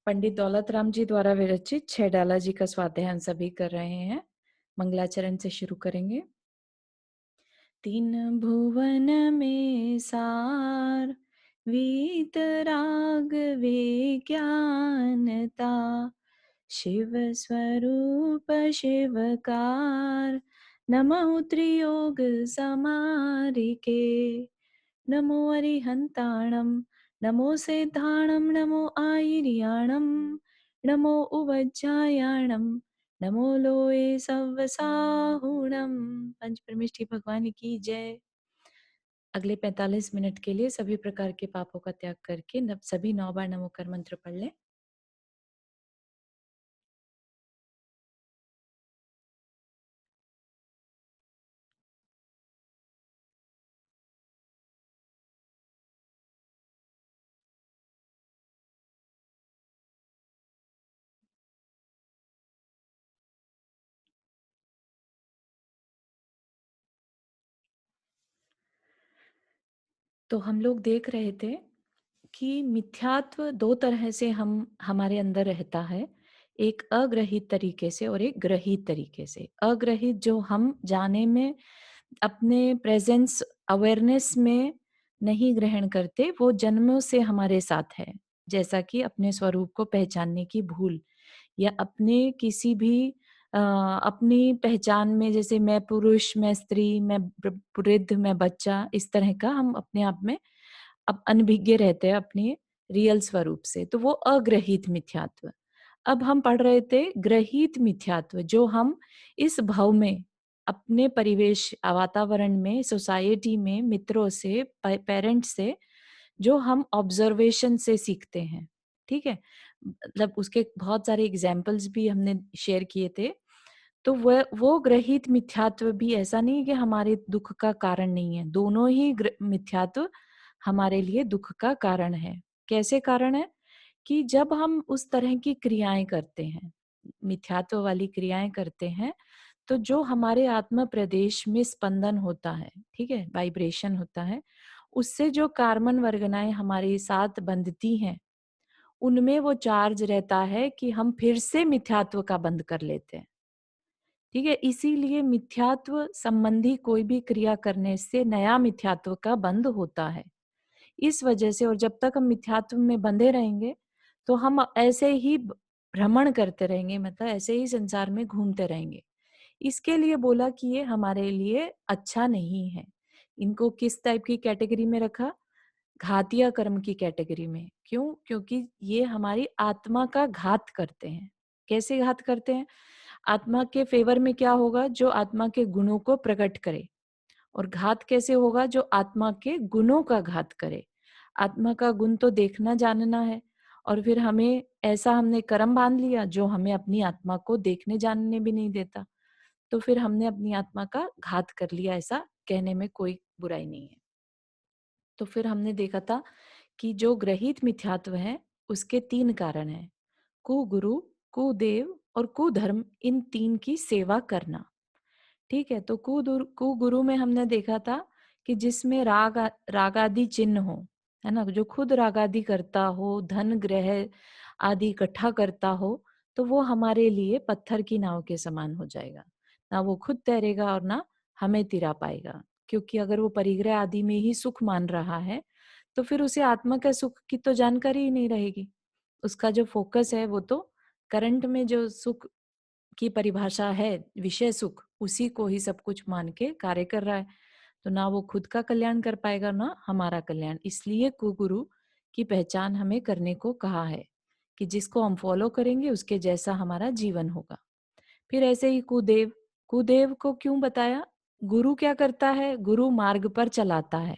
पंडित दौलत राम जी द्वारा विरचित 6 डाला जी का स्वाध्याय हम सभी कर रहे हैं। मंगलाचरण से शुरू करेंगे। तीन भुवन में सार, वीतराग विज्ञानता, शिव स्वरूप शिवकार, नमो त्रियोग समारिके, नमो अरिहंताणं, नमो सेद्धाणं, नमो आयर्याणं, नमो उवज्जायाणं, नमो लोए सव्वसाहुणं। पंच परमेष्ठी भगवान की जय। अगले 45 मिनट के लिए सभी प्रकार के पापों का त्याग करके सभी 9 बार नमोकार मंत्र पढ़ लें। तो हम लोग देख रहे थे कि मिथ्यात्व दो तरह से हम हमारे अंदर रहता है, एक अग्रहित तरीके से और एक ग्रहित तरीके से। अग्रहित जो हम जाने में, अपने प्रेजेंस अवेयरनेस में नहीं ग्रहण करते, वो जन्मों से हमारे साथ है। जैसा कि अपने स्वरूप को पहचानने की भूल, या अपने किसी भी अपनी पहचान में, जैसे मैं पुरुष, मैं स्त्री, मैं वृद्ध, मैं बच्चा, इस तरह का हम अपने आप में अब अनभिज्ञ रहते हैं अपने रियल स्वरूप से। तो वो अग्रहित मिथ्यात्व। अब हम पढ़ रहे थे ग्रहित मिथ्यात्व, जो हम इस भव में अपने परिवेश, वातावरण में, सोसाइटी में, मित्रों से, पेरेंट्स से, जो हम ऑब्जर्वेशन से सीखते हैं। ठीक है, मतलब उसके बहुत सारे एग्जाम्पल्स भी हमने शेयर किए थे। तो वो ग्रहित मिथ्यात्व भी ऐसा नहीं है कि हमारे दुख का कारण नहीं है। दोनों ही मिथ्यात्व हमारे लिए दुख का कारण है। कैसे कारण है? कि जब हम उस तरह की क्रियाएं करते हैं, मिथ्यात्व वाली क्रियाएं करते हैं, तो जो हमारे आत्म प्रदेश में स्पंदन होता है, ठीक है, वाइब्रेशन होता है, उससे जो कार्बन वर्गनाएं हमारे साथ बंधती हैं, उनमें वो चार्ज रहता है कि हम फिर से मिथ्यात्व का बंध कर लेते हैं। ठीक है, इसीलिए मिथ्यात्व संबंधी कोई भी क्रिया करने से नया मिथ्यात्व का बंध होता है। इस वजह से, और जब तक हम मिथ्यात्व में बंधे रहेंगे, तो हम ऐसे ही भ्रमण करते रहेंगे, मतलब ऐसे ही संसार में घूमते रहेंगे। इसके लिए बोला कि ये हमारे लिए अच्छा नहीं है। इनको किस टाइप की कैटेगरी में रखा? घातिया कर्म की कैटेगरी में। क्यों? क्योंकि ये हमारी आत्मा का घात करते हैं। कैसे घात करते हैं? आत्मा के फेवर में क्या होगा? जो आत्मा के गुणों को प्रकट करे। और घात कैसे होगा? जो आत्मा के गुणों का घात करे। आत्मा का गुण तो देखना जानना है, और फिर हमें ऐसा हमने कर्म बांध लिया जो हमें अपनी आत्मा को देखने जानने भी नहीं देता। तो फिर हमने अपनी आत्मा का घात कर लिया, ऐसा कहने में कोई बुराई नहीं है। तो फिर हमने देखा था कि जो ग्रहित मिथ्यात्व है, उसके 3 कारण हैं। कुगुरु, कुदेव और कुधर्म, इन 3 की सेवा करना। ठीक है, तो कुगुरु में हमने देखा था कि जिसमें राग आदि चिन्ह हो, है ना, जो खुद राग आदि करता हो, धन ग्रह आदि इकट्ठा करता हो, तो वो हमारे लिए पत्थर की नाव के समान हो जाएगा। ना वो खुद तैरेगा और ना हमें तिरा पाएगा। क्योंकि अगर वो परिग्रह आदि में ही सुख मान रहा है, तो फिर उसे आत्मा का सुख की तो जानकारी ही नहीं रहेगी। उसका जो फोकस है वो तो करंट में जो सुख की परिभाषा है, विषय सुख, उसी को ही सब कुछ मान के कार्य कर रहा है। तो ना वो खुद का कल्याण कर पाएगा, ना हमारा कल्याण। इसलिए कुगुरु की पहचान हमें करने को कहा है कि जिसको हम फॉलो करेंगे उसके जैसा हमारा जीवन होगा। फिर ऐसे ही कुदेव, कुदेव को क्यों बताया? गुरु क्या करता है? गुरु मार्ग पर चलाता है।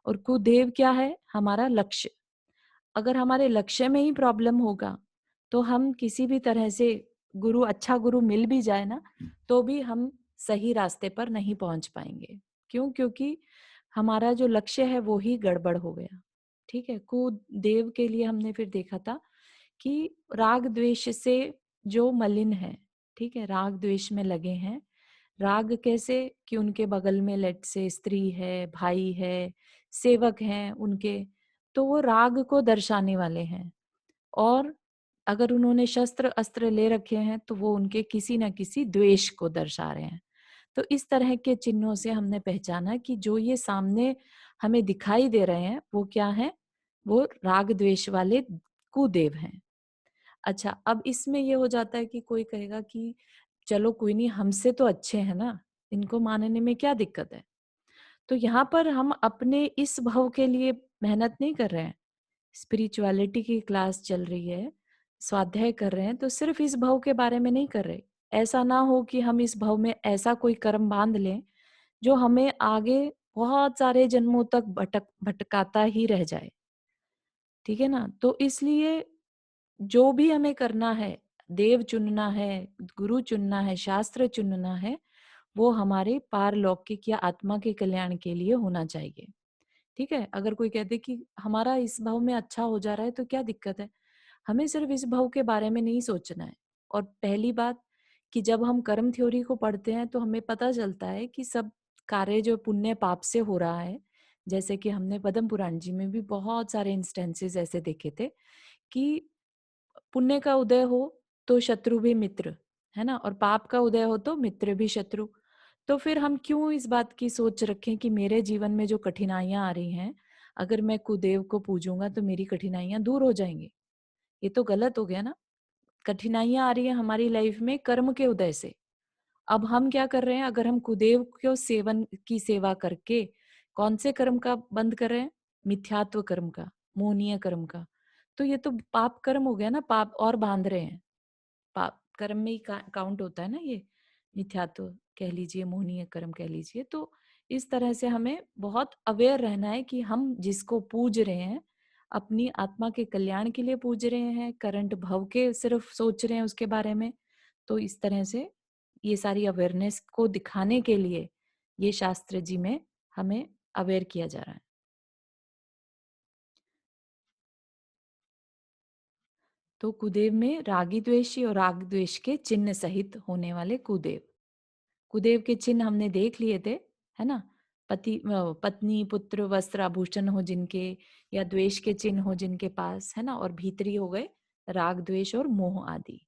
और कुदेव क्या है? हमारा लक्ष्य। अगर हमारे लक्ष्य में ही प्रॉब्लम होगा, तो हम किसी भी तरह से गुरु, अच्छा गुरु मिल भी जाए ना, तो भी हम सही रास्ते पर नहीं पहुंच पाएंगे। क्यों? क्योंकि हमारा जो लक्ष्य है वो ही गड़बड़ हो गया। ठीक है, कुदेव के लिए हमने फिर देखा था कि राग द्वेष से जो मलिन है, ठीक है, राग द्वेष में लगे हैं। राग कैसे? कि उनके बगल में लेट से स्त्री है, भाई है, सेवक हैं उनके, तो वो राग को दर्शाने वाले हैं। और अगर उन्होंने शस्त्र अस्त्र ले रखे हैं तो वो उनके किसी न किसी द्वेष को दर्शा रहे हैं। तो इस तरह के चिन्हों से हमने पहचाना कि जो ये सामने हमें दिखाई दे रहे हैं वो क्या है, वो राग द्वेष वाले कुदेव हैं। अच्छा, अब इसमें ये हो जाता है कि कोई कहेगा कि चलो कोई नहीं, हमसे तो अच्छे हैं ना, इनको मानने में क्या दिक्कत है। तो यहाँ पर हम अपने इस भव के लिए मेहनत नहीं कर रहे हैं। स्पिरिचुअलिटी की क्लास चल रही है, स्वाध्याय कर रहे हैं, तो सिर्फ इस भव के बारे में नहीं कर रहे। ऐसा ना हो कि हम इस भव में ऐसा कोई कर्म बांध लें जो हमें आगे बहुत सारे जन्मों तक भटकाता ही रह जाए। ठीक है ना? तो इसलिए जो भी हमें करना है, देव चुनना है, गुरु चुनना है, शास्त्र चुनना है, वो हमारे पारलौकिक या आत्मा के कल्याण के लिए होना चाहिए। ठीक है? अगर कोई कह दे कि हमारा इस भाव में अच्छा हो जा रहा है तो क्या दिक्कत है? हमें सिर्फ इस भाव के बारे में नहीं सोचना है। और पहली बात कि जब हम कर्म थ्योरी को पढ़ते हैं तो हमें पता चलता है कि सब कार्य जो पुण्य पाप से हो रहा है, जैसे कि हमने पद्म पुराण जी में भी बहुत सारे इंस्टेंसेस ऐसे देखे थे कि पुण्य का उदय हो तो शत्रु भी मित्र, है ना? और पाप का उदय हो तो मित्र भी शत्रु। तो फिर हम क्यों इस बात की सोच रखें कि मेरे जीवन में जो कठिनाइयाँ आ रही हैं, अगर मैं कुदेव को पूजूँगा तो मेरी कठिनाइयाँ दूर हो जाएँगी। ये तो गलत हो गया ना? कठिनाइयाँ आ रही हैं हमारी लाइफ में कर्म के उदय से। अब हम क्या कर रहे हैं, अगर हम कुदेव को सेवन की सेवा करके कौन से कर्म का बंद कर रहे हैं? मिथ्यात्व कर्म का, मोहनीय कर्म का। तो ये तो पाप कर्म हो गया ना, पाप और बांध रहे हैं। पाप कर्म में ही काउंट होता है ना ये, मिथ्यात्व कह लीजिए, मोहनीय कर्म कह लीजिए। तो इस तरह से हमें बहुत अवेयर रहना है कि हम जिसको पूज रहे हैं, अपनी आत्मा के कल्याण के लिए पूज रहे हैं, करंट भव के सिर्फ सोच रहे हैं उसके बारे में। तो इस तरह से ये सारी अवेयरनेस को दिखाने के लिए ये शास्त्र जी में हमें अवेयर किया जा रहा है। तो कुदेव में रागी द्वेषी और राग द्वेष के चिन्ह सहित होने वाले कुदेव। कुदेव के चिन्ह हमने देख लिए थे, है ना? पत्नी, पुत्र, वस्त्र, आभूषण हो जिनके, या द्वेष के चिन्ह हो जिनके पास, है ना? और भीतरी हो गए राग, द्वेष और मोह आदि।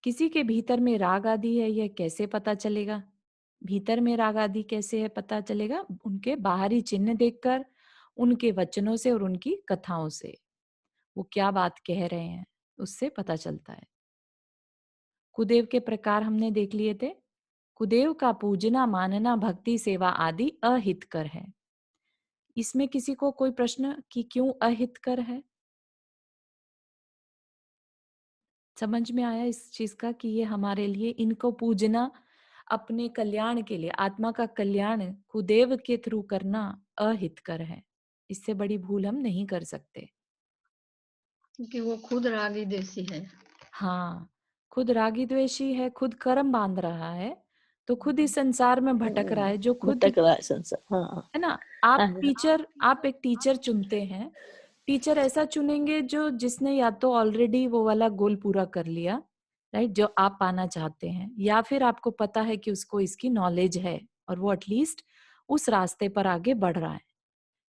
किसी के भीतर में राग आदि है, यह कैसे पता चलेगा? भीतर में राग आदि कैसे है पता चलेगा? उनके बाहरी चिन्ह देखकर, उनके वचनों से और उनकी कथाओं से। वो क्या बात कह रहे हैं, उससे पता चलता है। कुदेव के प्रकार हमने देख लिए थे। कुदेव का पूजना, मानना, भक्ति, सेवा आदि अहितकर है। इसमें किसी को कोई प्रश्न कि क्यों अहितकर है? समझ में आया इस चीज का कि ये हमारे लिए इनको पूजना अपने कल्याण के लिए, आत्मा का कल्याण कुदेव के थ्रू करना अहितकर है। इससे बड़ी भूल हम नहीं कर सकते। क्योंकि वो खुद रागी देसी है। हाँ, खुद रागी द्वेषी है, खुद कर्म बांध रहा है, तो खुद इस संसार में भटक रहा है, जो खुद, भटक रहा है संसार। हाँ है ना? हाँ। आप एक टीचर चुनते हैं, टीचर ऐसा चुनेंगे जो जिसने या तो ऑलरेडी वो वाला गोल पूरा कर लिया, राइट, जो आप पाना चाहते हैं, या फिर आपको पता है कि उसको इसकी नॉलेज है और वो एटलीस्ट उस रास्ते पर आगे बढ़ रहा है।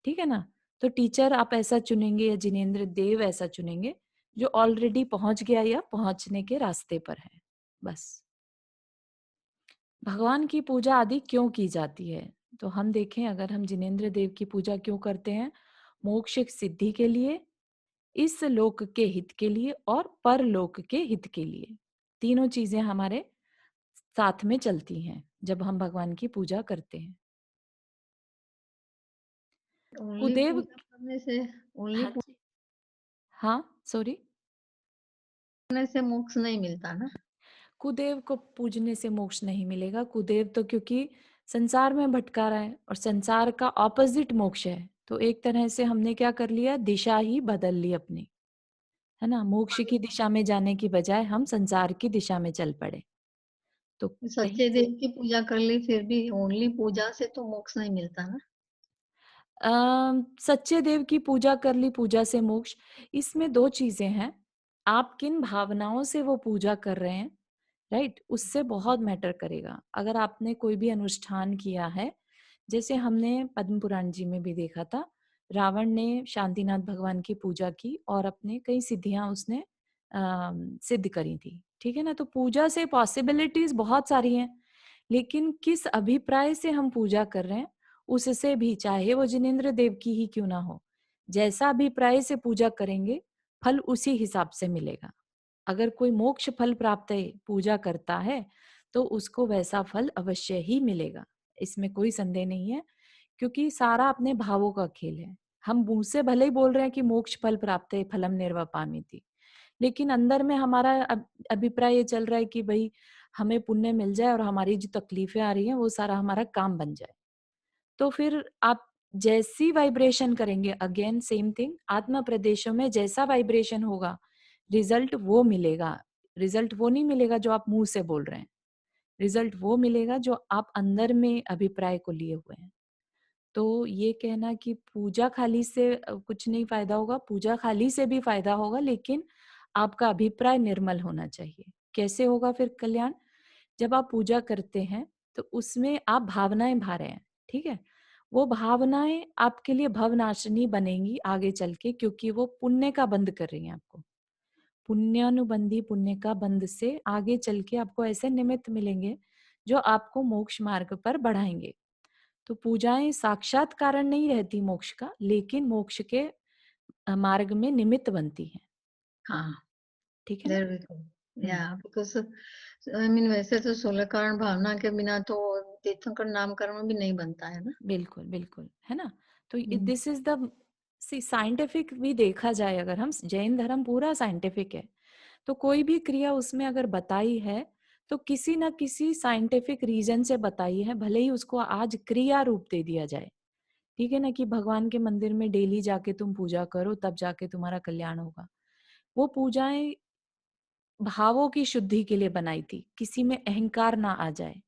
ठीक है ना? तो टीचर आप ऐसा चुनेंगे या जिनेंद्र देव ऐसा चुनेंगे जो ऑलरेडी पहुंच गया या पहुंचने के रास्ते पर है। बस। भगवान की पूजा आदि क्यों की जाती है? तो हम देखें, अगर हम जिनेंद्र देव की पूजा क्यों करते हैं? मोक्ष सिद्धि के लिए, इस लोक के हित के लिए और परलोक के हित के लिए। तीनों चीजें हमारे साथ में चलती हैं जब हम भगवान की पूजा करते हैं। ओनली कुदेव, पूजा करने से, ओनली हाँ पूजा जी, हाँ, सॉरी। करने से मोक्ष नहीं मिलता ना। कुदेव को पूजने से मोक्ष नहीं मिलेगा। कुदेव तो क्योंकि संसार में भटका रहा है और संसार का ऑपोजिट मोक्ष है, तो एक तरह से हमने क्या कर लिया, दिशा ही बदल ली अपनी, है ना? मोक्ष की दिशा में जाने की बजाय हम संसार की दिशा में चल पड़े। तो कहीं सच्चे से देव की पूजा कर ली फिर भी ओनली पूजा से तो मोक्ष नहीं मिलता ना। सच्चे देव की पूजा कर ली, पूजा से मोक्ष, इसमें दो चीजें हैं। आप किन भावनाओं से वो पूजा कर रहे हैं, राइट, उससे बहुत मैटर करेगा। अगर आपने कोई भी अनुष्ठान किया है, जैसे हमने पद्म पुराण जी में भी देखा था, रावण ने शांतिनाथ भगवान की पूजा की और अपने कई सिद्धियां उसने सिद्ध करी थी, ठीक है ना। तो पूजा से पॉसिबिलिटीज बहुत सारी हैं, लेकिन किस अभिप्राय से हम पूजा कर रहे हैं उससे भी, चाहे वो जिनेंद्र देव की ही क्यों ना हो, जैसा अभिप्राय से पूजा करेंगे फल उसी हिसाब से मिलेगा। अगर कोई मोक्ष फल प्राप्त है पूजा करता है तो उसको वैसा फल अवश्य ही मिलेगा, इसमें कोई संदेह नहीं है, क्योंकि सारा अपने भावों का खेल है। हम मुंह से भले ही बोल रहे हैं कि मोक्ष फल प्राप्त है, फलम निर्वापामीति, लेकिन अंदर में हमारा अभिप्राय ये चल रहा है कि भाई हमें पुण्य मिल जाए और हमारी जो तकलीफें आ रही हैं वो सारा हमारा काम बन जाए। तो फिर आप जैसी वाइब्रेशन करेंगे, अगेन सेम थिंग, आत्मा प्रदेशों में जैसा वाइब्रेशन होगा रिजल्ट वो मिलेगा। रिजल्ट वो नहीं मिलेगा जो आप मुंह से बोल रहे हैं, रिजल्ट वो मिलेगा जो आप अंदर में अभिप्राय को लिए हुए हैं। तो ये कहना कि पूजा खाली से कुछ नहीं फायदा होगा, पूजा खाली से भी फायदा होगा, लेकिन आपका अभिप्राय निर्मल होना चाहिए। कैसे होगा फिर कल्याण? जब आप पूजा करते हैं तो उसमें आप भावनाएं भा रहे हैं, ठीक है। वो भावनाएं आपके लिए भवनाशिनी बनेंगी आगे चल के, क्योंकि वो पुण्य का बंध कर रही हैं आपको। पुण्यानुबंधी पुण्य का बंध से आगे चल के आपको ऐसे निमित्त मिलेंगे जो आपको मोक्ष मार्ग पर बढ़ाएंगे। तो पूजाएं साक्षात कारण नहीं रहती मोक्ष का, लेकिन मोक्ष के मार्ग में निमित्त बनती हैं। हाँ, ठीक है ना। There we go. हम्म, या बिकॉज़ आई मीन वैसे तो 16 कारण भावना के बिना तो तीर्थंकर नाम कर्म भी नहीं बनता है ना। बिल्कुल बिल्कुल, है ना। तो हुँ, this is the, see scientific भी देखा जाए, अगर हम, जैन धर्म पूरा साइंटिफिक है, तो कोई भी क्रिया उसमें अगर बताई है तो किसी ना किसी साइंटिफिक रीजन से बताई है, भले ही उसको आज क्रिया रूप दे दिया जाए, ठीक है ना, कि भगवान के मंदिर में डेली जाके तुम पूजा करो तब जाके तुम्हारा कल्याण होगा। वो पूजाएं भावों की शुद्धि के लिए बनाई थी, किसी में अहंकार ना आ जाए।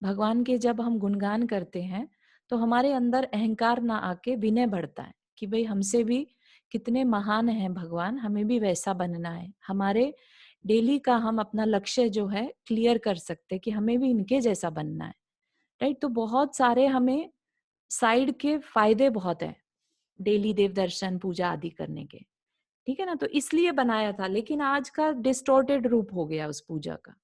भगवान के जब हम गुणगान करते हैं तो हमारे अंदर अहंकार ना आके विनय बढ़ता है कि भाई हमसे भी कितने महान हैं भगवान, हमें भी वैसा बनना है। हमारे डेली का हम अपना लक्ष्य जो है क्लियर कर सकते कि हमें भी इनके जैसा बनना है, राइट। तो बहुत सारे हमें साइड के फायदे बहुत है डेली देव दर्शन पूजा आदि करने के, ठीक है ना। तो इसलिए बनाया था, लेकिन आज का डिस्टॉर्टेड रूप हो गया उस पूजा का।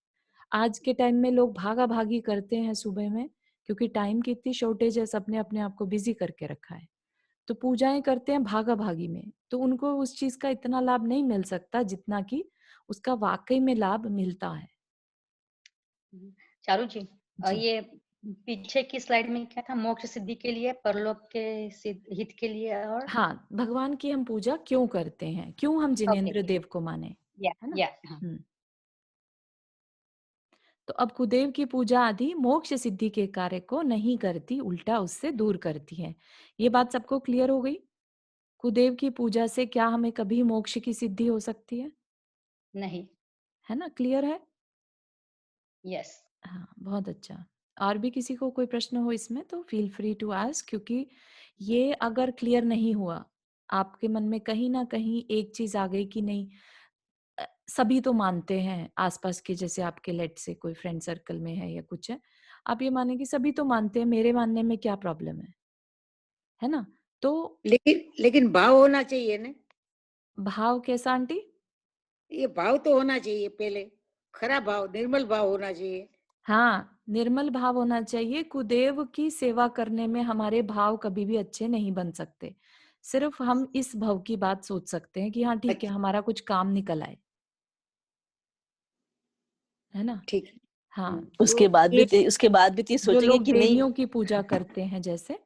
आज के टाइम में लोग भागा भागी करते हैं सुबह में, क्योंकि टाइम की इतनी शॉर्टेज है, सबने अपने आप को बिजी करके रखा है। तो पूजाएं करते हैं भागा भागी में, तो उनको उस चीज का इतना लाभ नहीं मिल सकता जितना कि उसका वाकई में लाभ मिलता है। चारू जी, जी ये पीछे की स्लाइड में क्या था? मोक्ष सिद्धि के लिए, परलोक के हित के लिए और हाँ, भगवान की हम पूजा क्यों करते हैं, क्यों हम ओके, जिनेंद्र देव को माने, या है ना। या हाँ, हम्म। तो अब कुदेव की पूजा आदि मोक्ष सिद्धि के कार्य को नहीं करती, उल्टा उससे दूर करती है। ये बात सबको क्लियर हो गई? कुदेव की पूजा से क्या हमें कभी मोक्ष की सिद्धि हो सकती नहीं, है ना, क्लियर है। यस, हाँ, बहुत अच्छा। और भी किसी को कोई प्रश्न हो इसमें तो फील फ्री टू आस्क, क्योंकि ये अगर क्लियर नहीं हुआ, आपके मन में कहीं ना कहीं एक चीज आ गई कि नहीं, सभी तो मानते हैं आसपास के, जैसे आपके लेट से कोई फ्रेंड सर्कल में है या कुछ है, आप ये माने कि सभी तो मानते हैं, मेरे मानने में क्या प्रॉब्लम है ना। तो लेकिन लेकिन भाव होना चाहिए ना। भाव कैसा आंटी? ये भाव तो होना चाहिए पहले, खरा भाव, निर्मल भाव होना चाहिए। हाँ, निर्मल भाव होना चाहिए। कुदेव की सेवा करने में हमारे भाव कभी भी अच्छे नहीं बन सकते। सिर्फ हम इस भाव की बात सोच सकते हैं कि हाँ ठीक है, अच्छा, हमारा कुछ काम निकल आए, है ना। ठीक है। हाँ, तो ये उसके बाद भी तो ये जो सोचेंगे लोग कि नहीं। देवियों की पूजा करते हैं जैसे, है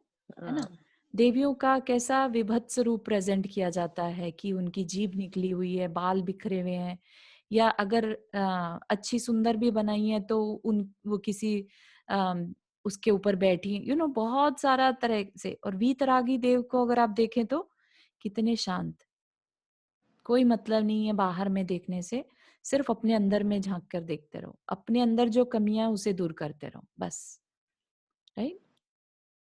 ना, हाँ, देवियों का कैसा विभत्स रूप प्रेजेंट किया जाता है कि उनकी जीभ निकली हुई है, बाल बिखरे हुए हैं, या अगर अच्छी सुंदर भी बनाई है तो उन वो किसी अम, उसके ऊपर बैठी, बहुत सारा तरह से। और वीतरागी देव को अगर आप देखें तो कितने शांत, कोई मतलब नहीं है बाहर में देखने से, सिर्फ अपने अंदर में झांक कर देखते रहो, अपने अंदर जो कमियां उसे दूर करते रहो, बस, राइट।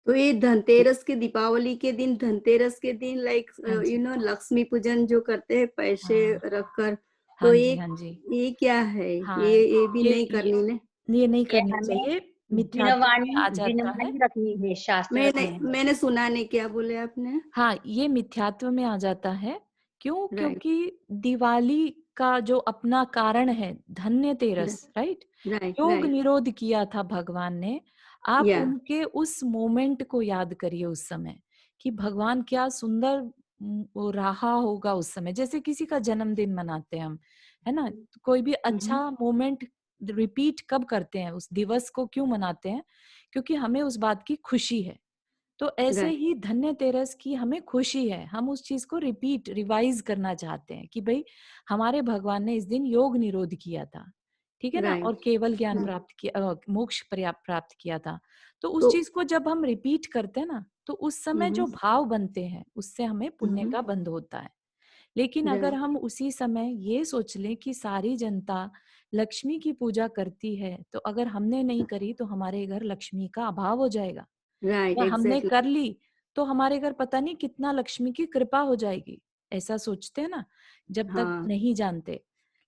तो ये धनतेरस के, दीपावली के दिन, धनतेरस के दिन लाइक हाँ जी, लक्ष्मी पूजन जो करते हैं पैसे हाँ रखकर, हाँ तो जी, हाँ जी, ये क्या है? हाँ, ये भी ये नहीं ये करनी ने। ये नहीं ये करनी हमें चाहिए। मिथ्यात्व में आ जाता है। जिनवानी रखनी है, शास्त्र मैंने रखने हैं। मैंने सुना नहीं, क्या बोले आपने? हाँ, ये मिथ्यात्व में आ जाता है। क्यों? राइट, क्योंकि दिवाली का जो अपना कारण है, धन्यतेरस, राइट? राइट, योग राइट, निरोध किया था भगवान ने। आप या, उनके उस मोमेंट को याद करिए उस समय, कि भगवान क्या सुंदर वो रहा होगा उस समय। जैसे किसी का जन्मदिन मनाते हैं हम, है ना? तो कोई भी अच्छा मोमेंट रिपीट कब करते हैं? उस दिवस को क्यों मनाते हैं? क्योंकि हमें उस बात की खुशी है। तो ऐसे राइट, ही धन्यतेरस की हमें खुशी है, हम उस चीज को रिपीट रिवाइज करना चाहते हैं कि भाई हमारे भगवान ने इस दिन योग निरोध किया था, ठीक है ना, और राइट। केवल ज्ञान प्राप्त किया, मोक्ष प्राप्त किया था। तो उस तो चीज को जब हम रिपीट करते हैं ना, तो उस समय जो भाव बनते हैं उससे हमें पुण्य का बंध होता है। लेकिन अगर राइट, हम उसी समय ये सोच लें कि सारी जनता लक्ष्मी की पूजा करती है, तो अगर हमने नहीं करी तो हमारे घर लक्ष्मी का अभाव हो जाएगा, राइट, या हमने एग्जैक्टली, कर ली तो हमारे घर पता नहीं कितना लक्ष्मी की कृपा हो जाएगी। ऐसा सोचते हैं ना, जब तक हाँ, नहीं जानते।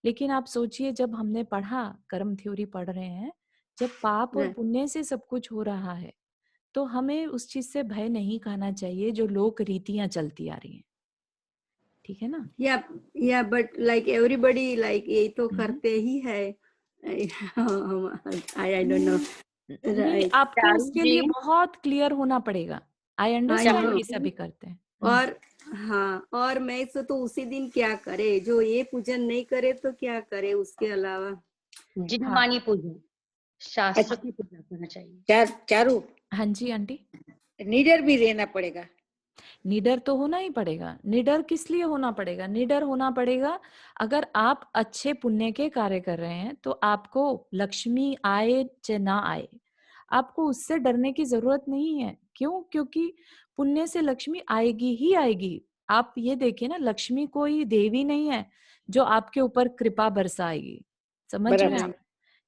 लेकिन आप सोचिए, जब हमने पढ़ा, कर्म थ्योरी पढ़ रहे हैं, जब पाप और राइट। पुण्य से सब कुछ हो रहा है, तो हमें उस चीज से भय नहीं खाना चाहिए जो लोक रीतियां चलती आ रही हैं, ठीक है ना? या या बट लाइक एवरीबॉडी लाइक ये तो हम्म। करते ही है। I don't know. नहीं, राइट, आपको चारू उसके जी, लिए बहुत क्लियर होना पड़ेगा। आई आई अंडरस्टैंड नो। कि चारू सभी जी, करते हैं। और हाँ, और मैं तो उसी दिन क्या करे, जो ये पूजन नहीं करे तो क्या करे उसके अलावा? हाँ, जिनवानी पूजन, शास्त्र अच्छा, की पूजा करना चाहिए। चारू, हाँ जी आंटी। निडर भी रहना पड़ेगा। निडर तो होना ही पड़ेगा। निडर किस लिए होना पड़ेगा? निडर होना पड़ेगा अगर आप अच्छे पुण्य के कार्य कर रहे हैं, तो आपको लक्ष्मी आए चाहे ना आए, आपको उससे डरने की जरूरत नहीं है। क्यों? क्योंकि पुण्य से लक्ष्मी आएगी ही आएगी। आप ये देखिए ना, लक्ष्मी कोई देवी नहीं है जो आपके ऊपर कृपा बरसाएगी। समझ रहे हैं बराबर। आप?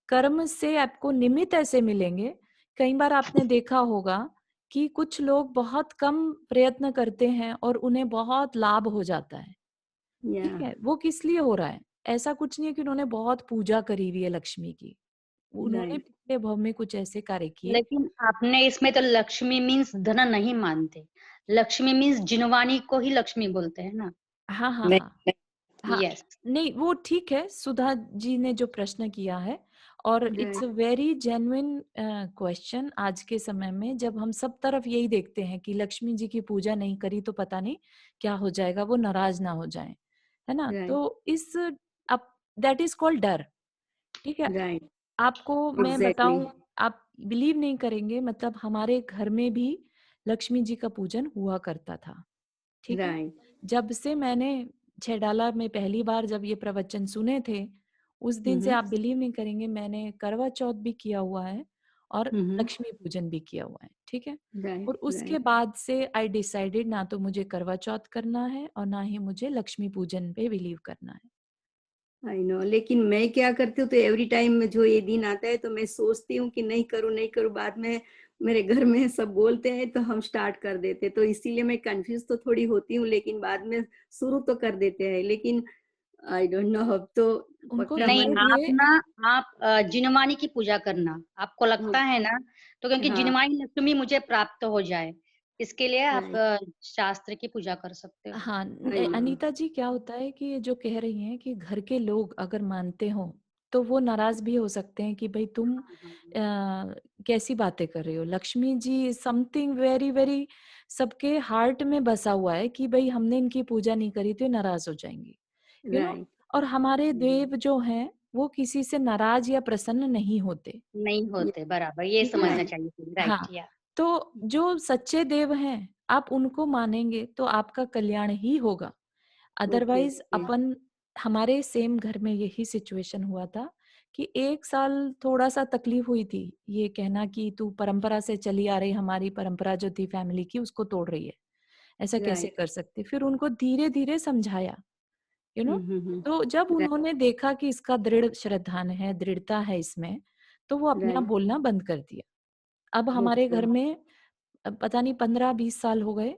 कर्म से आपको निमित्त ऐसे मिलेंगे। कई बार आपने देखा होगा कि कुछ लोग बहुत कम प्रयत्न करते हैं और उन्हें बहुत लाभ हो जाता है, या, ठीक है? वो किस लिए हो रहा है? ऐसा कुछ नहीं है कि उन्होंने बहुत पूजा करी हुई है लक्ष्मी की। उन्होंने राइट, पिछले भव में कुछ ऐसे कार्य किए। लेकिन आपने इसमें तो लक्ष्मी मीन्स धन नहीं मानते। लक्ष्मी मीन्स जिनवानी को ही लक्ष्मी बोलते हैं ना। हाँ, हाँ, नहीं, हाँ। नहीं। हाँ, यस, नहीं वो ठीक है, सुधा जी ने जो प्रश्न किया है, और it's right, a very genuine question आज के समय में, जब हम सब तरफ यही देखते हैं कि लक्ष्मी जी की पूजा नहीं करी तो पता नहीं क्या हो जाएगा, वो नाराज ना हो जाएं, है ना? राइट, तो इस अब दैट इज कॉल्ड डर, ठीक है? राइट, आपको मैं एग्जैक्टली, बताऊं, आप बिलीव नहीं करेंगे, मतलब हमारे घर में भी लक्ष्मी जी का पूजन हुआ करता था, ठीक है? राइट, जब से मैंने छैडाला में पहली बार जब ये प्रवचन सुने थे, उस दिन से आप बिलीव नहीं करेंगे, मैंने करवा चौथ भी किया हुआ है और लक्ष्मी पूजन भी किया हुआ है, ठीक है? राइट, और उसके राइट। बाद से आई डिसाइडेड ना तो मुझे करवा चौथ करना है और ना ही मुझे लक्ष्मी पूजन पे बिलीव करना है। आई नो, लेकिन मैं क्या करती हूँ, तो एवरी टाइम जो ये दिन आता है तो मैं सोचती हूँ कि नहीं करूँ नहीं करूँ, बाद में मेरे घर में सब बोलते हैं तो हम स्टार्ट कर देते, तो इसीलिए मैं कंफ्यूज तो थोड़ी होती हूँ, लेकिन बाद में शुरू तो कर देते हैं, लेकिन आई डोंट नो, अब तो उनको पक्का नहीं मन। आप धीरे-धीरे, ना, आप जिनवानी की पूजा करना, आपको लगता है ना, तो क्योंकि हाँ, जिनवानी लक्ष्मी मुझे प्राप्त हो जाए, इसके लिए आप राइट, शास्त्र की पूजा कर सकते हो। हाँ, आई नो, अनीता जी क्या होता है कि ये जो कह रही हैं कि घर के लोग अगर मानते हो, तो वो नाराज भी हो सकते हैं कि भाई तुम कैसी बातें कर रही हो। Lakshmi ji something very very सबके हार्ट में बसा हुआ है कि भाई हमने इनकी पूजा नहीं करी तो ये नाराज हो जाएंगी, यू नो। राइट, और हमारे देव जो हैं वो किसी से नाराज या प्रसन्न नहीं होते। नहीं होते, बराबर, ये ठीक है ना? समझना राइट, चाहिए, हाँ, राइट, या तो जो सच्चे देव हैं, आप उनको मानेंगे तो आपका कल्याण ही होगा। ओके, अदरवाइज़ ओके, अपन, हमारे सेम घर में यही सिचुएशन हुआ था कि 1 साल थोड़ा-सा तकलीफ हुई थी। ये कहना कि तू परंपरा से चली आ रही, हमारी परंपरा जो थी फैमिली की उसको तोड़ रही है। ऐसा कैसे राइट, कर सकती? फिर उनको धीरे-धीरे समझाया, यू नो। तो जब राइट, उन्होंने देखा कि इसका दृढ़ श्रद्धान है, दृढ़ता है इसमें, तो वो अपने आप राइट, बोलना बंद कर दिया। अब हमारे ओके, घर में पता नहीं 15-20 साल हो गए,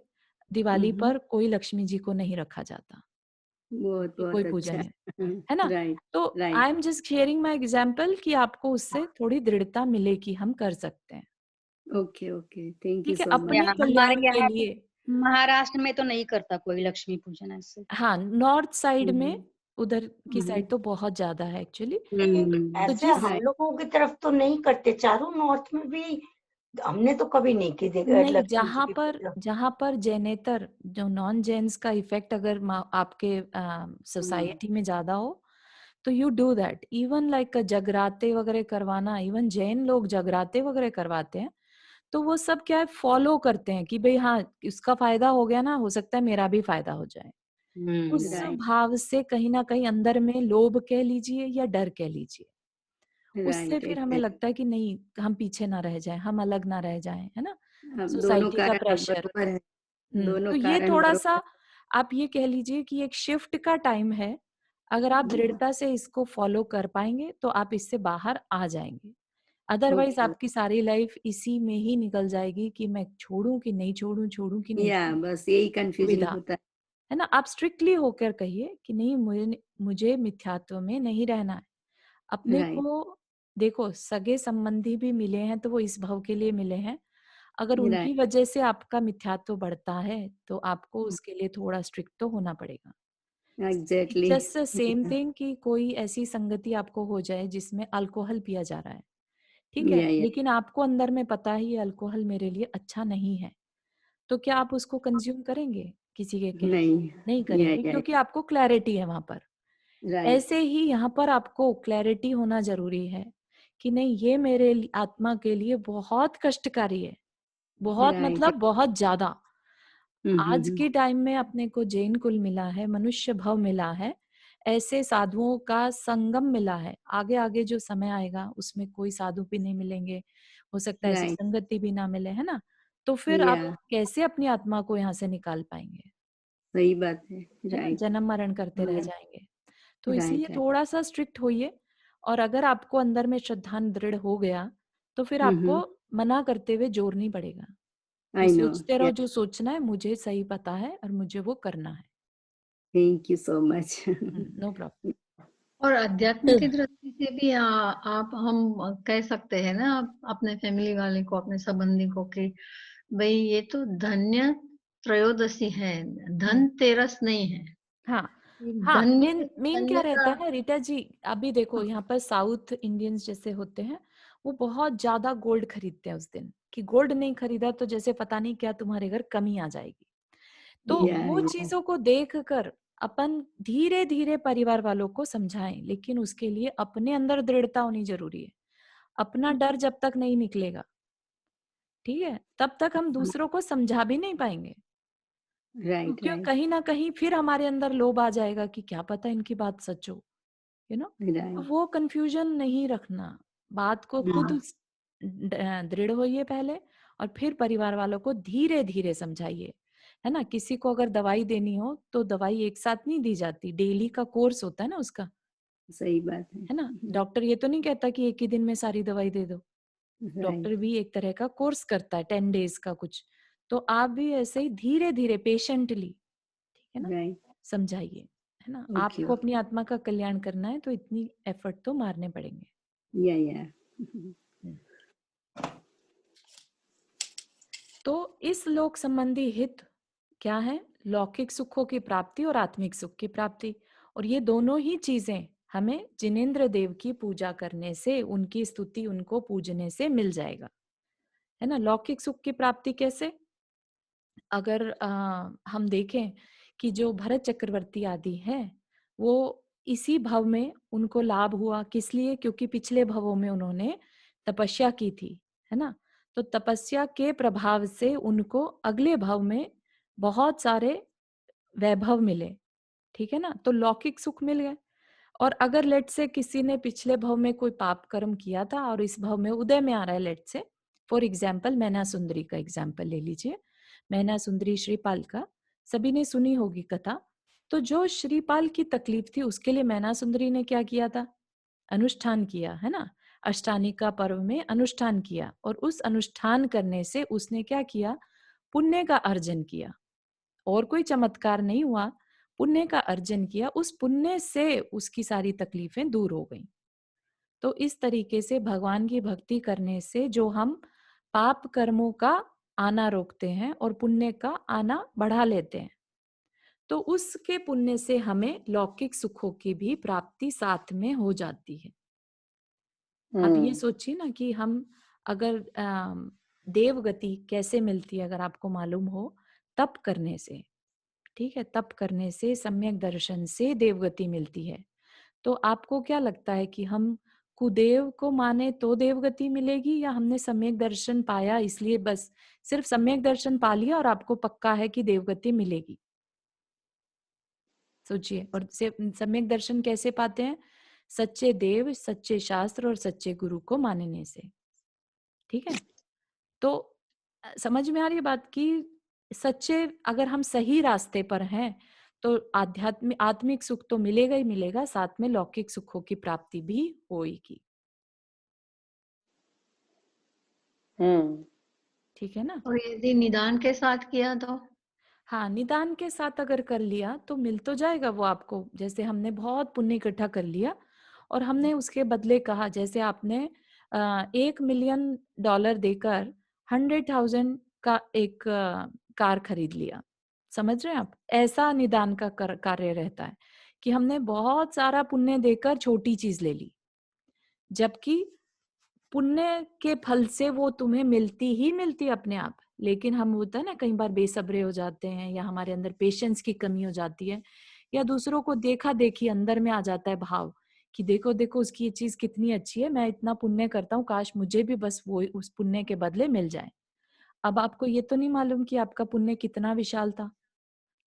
दिवाली पर कोई लक्ष्मी जी को नहीं रखा जाता। बहुत कि कोई बहुत अच्छा। पूजन है ना? राइट, तो right. I am just sharing my example कि आपको उससे थोड़ी दृढ़ता मिले कि हम कर सकते हैं। Okay, okay. थैंक यू ठीक है? So much. अपने यहाँ हमारे कल्याण के यहाँ तो लिए। महाराष्ट्र में तो नहीं करता कोई लक्ष्मी पूजन ऐसे। हाँ, नॉर्थ साइड में हुँ, उधर की हुँ, साइड तो बहुत ज़्यादा है एक्चुअली। हुँ। तो ऐसे जिस हम राइट, लोगों की तरफ तो नहीं करते, चारों नॉर्थ में भी हमने तो कभी नहीं की नहीं, लक्ष्मी जी की पूजा। जहाँ पर जैनेतर जो नॉन जैन्स का इफेक्ट अगर आपके हुँ, सोसाइटी में ज्यादा हो तो you do that. Even like जगराते वगैरह करवाना, इवन जैन लोग जगराते वगैरह करवाते हैं, तो वो सब क्या है, फॉलो करते हैं कि भाई हाँ उसका फायदा हो गया ना, हो सकता है मेरा भी फायदा हो जाए। उस राइट, भाव से कहीं ना कहीं अंदर में लोभ कह लीजिए या डर कह लीजिए, उससे राइट, फिर हमें लगता एग्ज़ैक्टली। है कि नहीं, हम पीछे ना रह जाएं, हम अलग ना रह जाएं, है ना? अब दोनों सोसाइटी का कारण प्रेशर। बरोबर है, दोनों तो ये कारण बरोबर। थोड़ा-सा आप ये कह लीजिए कि एक शिफ्ट का टाइम है। अगर आप दृढ़ता से इसको फ़ॉलो कर पाएँगे, तो आप इससे बाहर आ जाएँगे। अदरवाइज़ ओके, आपकी सारी लाइफ़ इसी में ही निकल जाएगी कि मैं छोड़ूँ कि नहीं छोड़ूँ, छोड़ूँ कि नहीं या छोड़ूँ? बस यही कन्फ्यूज़न दुविधा, होता है। है ना? आप स्ट्रिक्टली होकर कहिए कि नहीं, मुझे मिथ्यात्व में नहीं रहना है। अपने राइट, को देखो, सगे-संबंधी भी मिले हैं, तो वो इस भव के लिए मिले हैं। अगर उनकी राइट, वजह से आपका मिथ्यात्व बढ़ता है, तो आपको उसके लिए थोड़ा स्ट्रिक्ट तो होना पड़ेगा। एग्ज़ैक्टली। जस्ट सेम या, थिंग कि कोई ऐसी संगति आपको हो जाए जिसमें अल्कोहल पिया जा रहा है, ठीक है? या, लेकिन आपको अंदर में पता है ये अल्कोहल मेरे लिए अच्छा नहीं है, तो क्या आप उसको कंज़्यूम करेंगे किसी के कहने नहीं, पे? नहीं करेंगे, या, क्योंकि आपको क्लैरिटी है वहाँ पर। राइट, ऐसे ही यहाँ पर आपको क्लैरिटी होना ज़रूरी है कि नहीं, ये मेरे आत्मा के लिए बहुत कष्टकारी है। बहुत राइट। मतलब बहुत ज़्यादा। हुँ, हुँ, आज हुँ। के टाइम में अपने को जैन कुल मिला है, मनुष्य भव मिला है, ऐसे साधुओं का संगम मिला है। आगे-आगे जो समय आएगा उसमें कोई साधु भी नहीं मिलेंगे, हो सकता है ऐसी राइट, संगति भी ना मिले, है ना? तो फिर या आप कैसे अपनी आत्मा को यहाँ से निकाल पाएँगे? सही बात है। है ना? राइट, जन्म-मरण करते रह हाँ, जाएँगे। तो इसलिए राइट, राइट। थोड़ा-सा स्ट्रिक्ट होइए, और अगर आपको अंदर में श्रद्धा दृढ़ हो गया, तो फिर हुँ, आपको हुँ। मना करते हुए जोर नहीं पड़ेगा। कि आई नो, सोचते या रहो जो सोचना है, मुझे सही पता है और मुझे वो करना है। Thank you so much. No problem. और अध्यात्म की दृष्टि से भी आप हम कह सकते हैं ना अपने फैमिली वाले को, अपने संबंधी को कि भाई ये तो धन्य त्रयोदशी है, हुँ। धनतेरस नहीं है। हाँ, ये हाँ, धन्य मेन मेन क्या धन्य का रहता है ना रीटा जी, अभी देखो यहाँ पर साउथ इंडियंस जैसे होते हैं, वो बहुत ज़्यादा गोल्ड खरीदते हैं उस दिन, कि गोल्ड नहीं खरीदा तो जैसे पता नहीं क्या तुम्हारे घर कमी आ जाएगी। तो वो या चीज़ों को देखकर अपन धीरे-धीरे परिवार वालों को समझाएँ, लेकिन उसके लिए अपने अंदर दृढ़ता होनी ज़रूरी है। अपना डर जब तक नहीं निकलेगा, ठीक है? तब तक हम दूसरों को समझा भी नहीं पाएँगे। राइट, क्यों, राइट, कहीं न कहीं फिर हमारे अंदर लोभ आ जाएगा कि क्या पता इनकी बात सच हो, यू नो? तो राइट। वो कन्फ्यूज़न नहीं रखना। बात को खुद हुँ, दृढ़ होइए पहले, और फिर परिवार वालों को धीरे-धीरे समझाइए, है ना? किसी को अगर दवाई देनी हो, तो दवाई एक साथ नहीं दी जाती, डेली का कोर्स होता है ना उसका, सही बात है। है ना? डॉक्टर ये तो नहीं कहता कि एक ही दिन में सारी दवाई दे दो। डॉक्टर राइट, भी एक तरह का कोर्स करता है 10 डेज़ का कुछ। तो आप भी ऐसे ही धीरे-धीरे पेशेंटली, ठीक है ना? राइट। समझाइए, है ना? ओके, आपको ओके। अपनी आत्मा का कल्याण करना है तो इतनी एफर्ट तो मारने पड़ेंगे। या। हुँ। तो इस लोक संबंधी हित क्या है? लौकिक सुखों की प्राप्ति और आत्मिक सुख की प्राप्ति। और ये दोनों ही चीज़ें हमें जिनेंद्र देव की पूजा करने से, उनकी स्तुति, उनको पूजने से मिल जाएगा। है ना? लौकिक सुख की प्राप्ति कैसे? अगर हम देखें कि जो भरत चक्रवर्ती आदि हैं, वो इसी भव में उनको लाभ हुआ, किस लिए? क्योंकि पिछले भवों में उन्होंने तपस्या की थी, है ना? तो तपस्या के प्रभाव से उनको अगले भव में बहुत सारे वैभव मिले, ठीक है ना? तो लौकिक सुख मिल गए। और अगर लेट्स से किसी ने पिछले भव में कोई पाप कर्म किया था और इस भव में उदय में आ रहा है, लेट्स से फॉर एग्जाम्पल मैना सुंदरी का एग्जाम्पल ले लीजिए। मैना सुंदरी श्रीपाल का सभी ने सुनी होगी कथा। तो जो श्रीपाल की तकलीफ थी उसके लिए मैना सुंदरी ने क्या किया था? अनुष्ठान किया, है ना? अष्टानिका पर्व में अनुष्ठान किया, और उस अनुष्ठान करने से उसने क्या किया? पुण्य का अर्जन किया। और कोई चमत्कार नहीं हुआ, पुण्य का अर्जन किया, उस पुण्य से उसकी सारी तकलीफें दूर हो गई। तो इस तरीके से भगवान की भक्ति करने से जो हम पाप कर्मों का आना रोकते हैं और पुण्य का आना बढ़ा लेते हैं, तो उसके पुण्य से हमें लौकिक सुखों की भी प्राप्ति साथ में हो जाती है। अब ये सोचिए ना कि हम अगर देव गति कैसे मिलती है, अगर आपको मालूम हो, तप करने से, ठीक है, तप करने से, सम्यक दर्शन से देवगति मिलती है। तो आपको क्या लगता है कि हम कुदेव को माने तो देवगति मिलेगी, या हमने सम्यक दर्शन पाया इसलिए बस सिर्फ सम्यक दर्शन पा लिया और आपको पक्का है कि देवगति मिलेगी? सोचिए। और सम्यक दर्शन कैसे पाते हैं? सच्चे देव, सच्चे शास्त्र और सच्चे गुरु को मानने से। ठीक है, तो समझ में आ रही है बात की सच्चे, अगर हम सही रास्ते पर हैं तो आत्मिक सुख तो मिलेगा ही मिलेगा, साथ में लौकिक सुखों की प्राप्ति भी होगी। ठीक है ना? और यदि निदान के साथ किया तो? हाँ, निदान के साथ अगर कर लिया तो मिल तो जाएगा वो आपको। जैसे हमने बहुत पुण्य इकट्ठा कर लिया और हमने उसके बदले कहा, जैसे आपने $1 मिलियन देकर 100,000 का एक कार खरीद लिया। समझ रहे हैं आप? ऐसा निदान का कार्य रहता है कि हमने बहुत सारा पुण्य देकर छोटी चीज ले ली, जबकि पुण्य के फल से वो तुम्हें मिलती ही मिलती अपने आप। लेकिन हम, होता है ना, कई बार बेसब्रे हो जाते हैं, या हमारे अंदर पेशेंस की कमी हो जाती है, या दूसरों को देखा देखी अंदर में आ जाता है भाव कि देखो देखो उसकी ये चीज कितनी अच्छी है, मैं इतना पुण्य करता हूँ, काश मुझे भी बस वो उस पुण्य के बदले मिल जाए। अब आपको ये तो नहीं मालूम कि आपका पुण्य कितना विशाल था,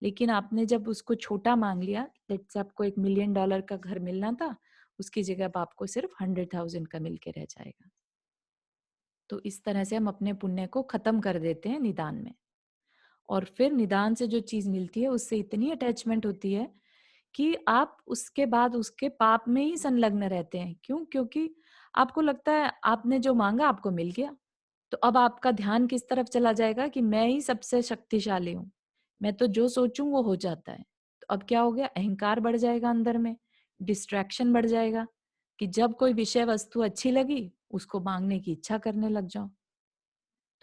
लेकिन आपने जब उसको छोटा मांग लिया, लेट्स से आपको $1 मिलियन का घर मिलना था, उसकी जगह अब आपको सिर्फ 100,000 का मिल के रह जाएगा। तो इस तरह से हम अपने पुण्य को खत्म कर देते हैं निदान में। और फिर निदान से जो चीज मिलती है उससे इतनी अटैचमेंट होती है कि आप उसके बाद उसके पाप में ही संलग्न रहते हैं। क्यों? क्योंकि आपको लगता है आपने जो मांगा आपको मिल गया, तो अब आपका ध्यान किस तरफ चला जाएगा कि मैं ही सबसे शक्तिशाली हूँ, मैं तो जो सोचूं वो हो जाता है। तो अब क्या हो गया? अहंकार बढ़ जाएगा अंदर में, डिस्ट्रैक्शन बढ़ जाएगा कि जब कोई विषय वस्तु अच्छी लगी उसको मांगने की इच्छा करने लग जाओ।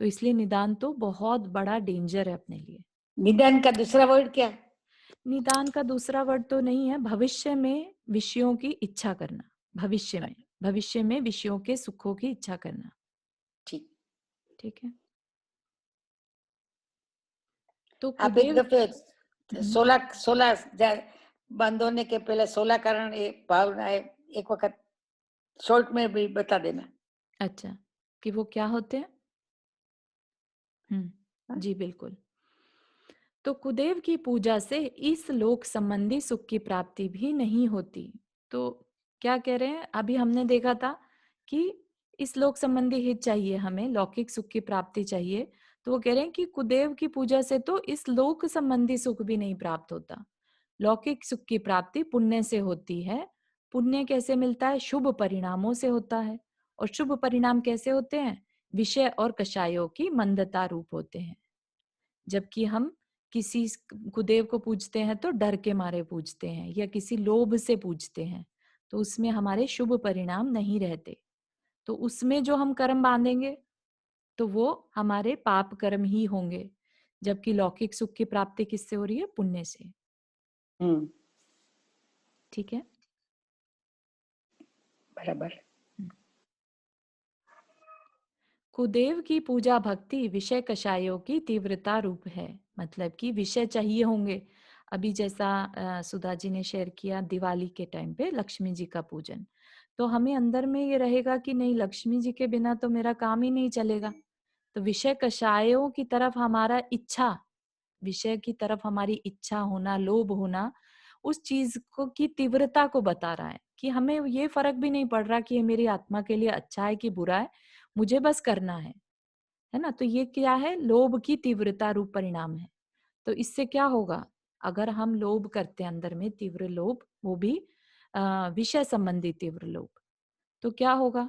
तो इसलिए निदान तो बहुत बड़ा डेंजर है अपने लिए। निदान का दूसरा वर्ड क्या? निदान का दूसरा वर्ड तो नहीं है, भविष्य में विषयों की इच्छा करना। भविष्य में विषयों के सुखों की इच्छा करना। ठीक। ठीक है, तो आप एक कुदेव दफे 16 बंद होने के पहले 16 कारण भावना है, एक वक्त शॉर्ट में भी बता देना। अच्छा, कि वो क्या होते हैं? जी बिल्कुल। तो कुदेव की पूजा से इस लोक संबंधी सुख की प्राप्ति भी नहीं होती। तो क्या कह रहे हैं? अभी हमने देखा था कि इस लोक संबंधी हित चाहिए, हमें लौकिक सुख की प्राप्ति चाहिए। तो वो कह रहे हैं कि कुदेव की पूजा से तो इस लोक संबंधी सुख भी नहीं प्राप्त होता। लौकिक सुख की प्राप्ति पुण्य से होती है। पुण्य कैसे मिलता है? शुभ परिणामों से होता है। और शुभ परिणाम कैसे होते हैं? विषय और कषायों की मंदता रूप होते हैं। जबकि हम किसी कुदेव को पूजते हैं तो डर के मारे पूजते हैं, या किसी लोभ से पूजते हैं, तो उसमें हमारे शुभ परिणाम नहीं रहते। तो उसमें जो हम कर्म बांधेंगे तो वो हमारे पाप कर्म ही होंगे। जबकि लौकिक सुख की प्राप्ति किससे हो रही है? पुण्य से। ठीक है, बराबर। कुदेव की पूजा भक्ति विषय कषायों की तीव्रता रूप है। मतलब कि विषय चाहिए होंगे। अभी जैसा सुधा जी ने शेयर किया, दिवाली के टाइम पे लक्ष्मी जी का पूजन, तो हमें अंदर में ये रहेगा कि नहीं, लक्ष्मी जी के बिना तो मेरा काम ही नहीं चलेगा। तो विषय कषायों की तरफ हमारा इच्छा, विषय की तरफ हमारी इच्छा होना, लोभ होना, उस चीज को की तीव्रता को बता रहा है कि हमें ये फर्क भी नहीं पड़ रहा कि ये मेरी आत्मा के लिए अच्छा है कि बुरा है, मुझे बस करना है ना। तो ये क्या है? लोभ की तीव्रता रूप परिणाम है। तो इससे क्या होगा? अगर हम लोभ करते हैं अंदर में, तीव्र लोभ, वो भी विषय संबंधी तीव्र लोभ, तो क्या होगा?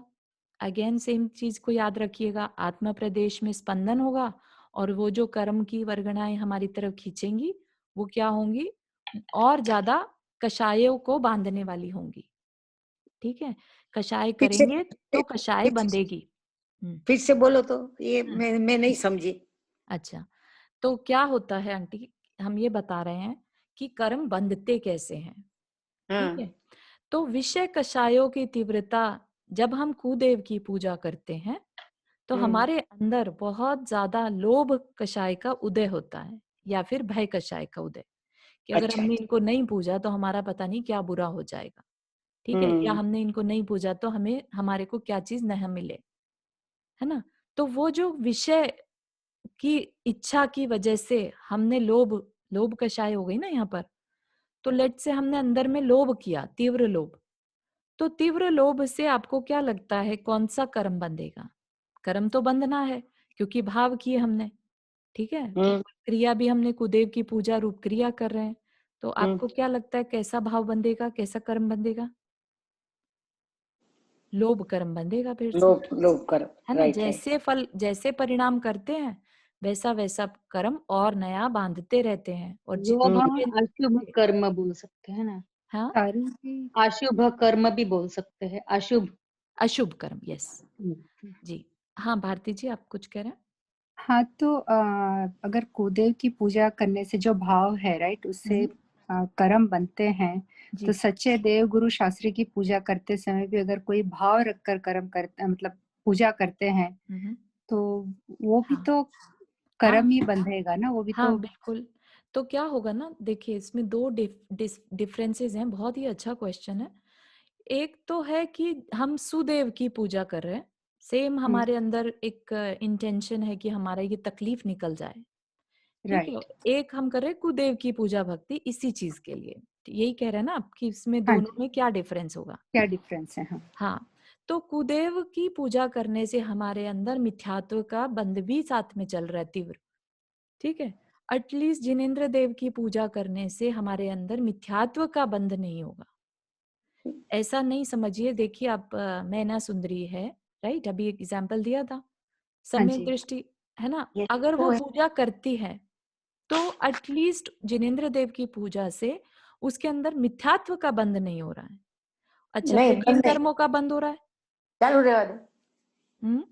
अगेन सेम चीज को याद रखिएगा, आत्मा प्रदेश में स्पंदन होगा, और वो जो कर्म की वर्गणाएं हमारी तरफ खींचेंगी वो क्या होंगी? और ज्यादा कषायों को बांधने वाली होंगी। ठीक है, कषाय फिर से करेंगे तो कषाय फिर बंधेगी। फिर से बोलो तो, ये हाँ। मैं नहीं समझी। अच्छा, तो क्या होता है आंटी, हम ये बता रहे हैं कि कर्म बंधते कैसे हैं। ठीक हाँ। है, तो विषय कषायों की तीव्रता, जब हम कुदेव की पूजा करते हैं तो हमारे अंदर बहुत ज्यादा लोभ कषाय का उदय होता है, या फिर भय कषाय का उदय, कि अगर अच्छा। हमने इनको नहीं पूजा तो हमारा पता नहीं क्या बुरा हो जाएगा। ठीक है, या हमने इनको नहीं पूजा तो हमें हमारे को क्या चीज नहीं मिले, है ना। तो वो जो विषय की इच्छा की वजह से हमने लोभ, लोभ कषाय हो गई ना यहाँ पर, तो लेट से हमने अंदर में लोभ किया, तीव्र लोभ, तो तीव्र लोभ से आपको क्या लगता है कौन सा कर्म बंधेगा? कर्म तो बंधना है, क्योंकि भाव किए हमने। ठीक है, क्रिया भी हमने कुदेव की पूजा रूप क्रिया कर रहे हैं, तो आपको क्या लगता है कैसा भाव बंधेगा, कैसा कर्म बंधेगा? लोभ कर्म बंधेगा फिर से, लोभ लोभ कर, है ना। Right right. जैसे फल, जैसे परिणाम करते हैं वैसा वैसा कर्म और नया बांधते रहते हैं, और लोभ हम जितने अशुभ कर्म बोल सकते हैं ना, हाँ, अशुभ कर्म भी बोल सकते हैं, अशुभ। अशुभ कर्म, यस जी। हाँ भारती जी, आप कुछ कह रहे हैं? हाँ, तो अगर कुदेव की पूजा करने से जो भाव है, राइट, उससे कर्म बनते हैं, तो जी सच्चे देव गुरु शास्त्री की पूजा करते समय भी अगर कोई भाव रखकर कर्म करते, मतलब पूजा करते हैं, तो वो भी हाँ तो हाँ कर्म ही बंधेगा ना, वो भी हाँ तो। बिल्कुल। तो क्या होगा ना, देखिए इसमें दो डिफरेंसेस हैं। बहुत ही अच्छा क्वेश्चन है। एक तो है कि हम सुदेव की पूजा कर रहे हैं, सेम हमारे अंदर एक इंटेंशन है कि हमारा ये तकलीफ निकल जाए। ठीक है, राइट। एक हम कर रहे हैं कुदेव की पूजा भक्ति इसी चीज के लिए। तो यही कह रहे हैं ना आप कि इसमें हाँ दोनों जी, में क्या डिफरेंस होगा। क्या डिफरेंस है? हाँ। हाँ, तो कुदेव की पूजा करने से हमारे अंदर मिथ्यात्व का बंध भी साथ में चल रहा है तीव्र। ठीक है, एटलीस्ट जिनेंद्र देव की पूजा करने से हमारे अंदर मिथ्यात्व का बंध नहीं होगा। ऐसा नहीं समझिए, देखिए आप मैना सुंदरी है, राइट, अभी एक एग्जाम्पल दिया था, हाँ सम्यक जी। दृष्टि, है ना। ये अगर तो वो है। पूजा करती है तो एटलीस्ट जिनेंद्र देव की पूजा से उसके अंदर मिथ्यात्व का बंध नहीं हो रहा है। अच्छा, नहीं, फिर किन बंद नहीं, कर्मों का बंध हो रहा है? चालू रहवा दो। हम्म,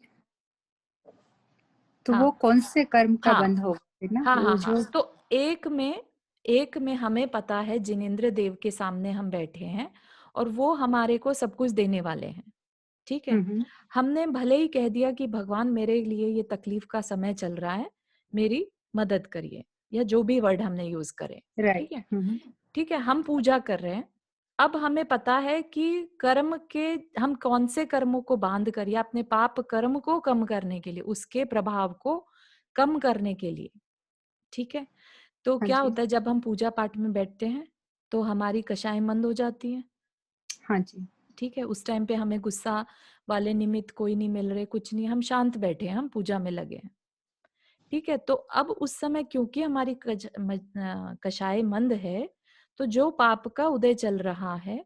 तो हाँ वो कौन से कर्म का हाँ बंध होगा फिर ना, हाँ वो हाँ हाँ, जो। तो एक में हमें पता है जिनेंद्र देव के सामने हम बैठे हैं और वो हमारे को सब कुछ देने वाले हैं। ठीक है, हम्म। हमने भले ही कह दिया कि भगवान मेरे लिए ये तकलीफ का समय चल रहा है, मेरी मदद करिए, या जो भी वर्ड हमने यूज करे। ठीक राइट। है, ठीक है, हम पूजा कर रहे हैं। अब हमें पता है कि कर्म के, हम कौन से कर्मों को बांध कर, या अपने पाप कर्म को कम करने के लिए, उसके प्रभाव को कम करने के लिए। ठीक है, तो हाँ क्या जी। होता है जब हम पूजा पाठ में बैठते हैं तो हमारी कषाएं मंद हो जाती हैं। हाँ जी। ठीक है, उस टाइम पे हमें गुस्सा वाले निमित्त कोई नहीं मिल रहे, कुछ नहीं, हम शांत बैठे हैं, हम पूजा में लगे हैं। ठीक है, तो अब उस समय क्योंकि हमारी कषाय मंद है, तो जो पाप का उदय चल रहा है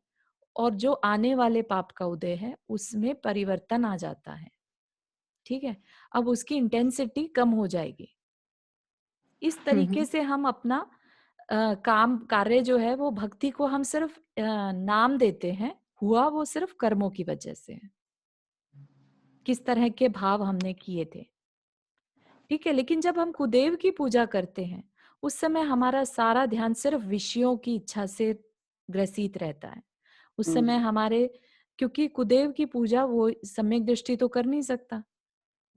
और जो आने वाले पाप का उदय है उसमें परिवर्तन आ जाता है। ठीक है, अब उसकी इंटेंसिटी कम हो जाएगी। इस तरीके से हम अपना काम कार्य जो है वो भक्ति को हम सिर्फ नाम देते हैं, हुआ वो सिर्फ कर्मों की वजह से है, किस तरह के भाव हमने किए थे। ठीक है, लेकिन जब हम कुदेव की पूजा करते हैं उस समय हमारा सारा ध्यान सिर्फ विषयों की इच्छा से ग्रसित रहता है। उस समय हमारे, क्योंकि कुदेव की पूजा वो सम्यक दृष्टि तो कर नहीं सकता,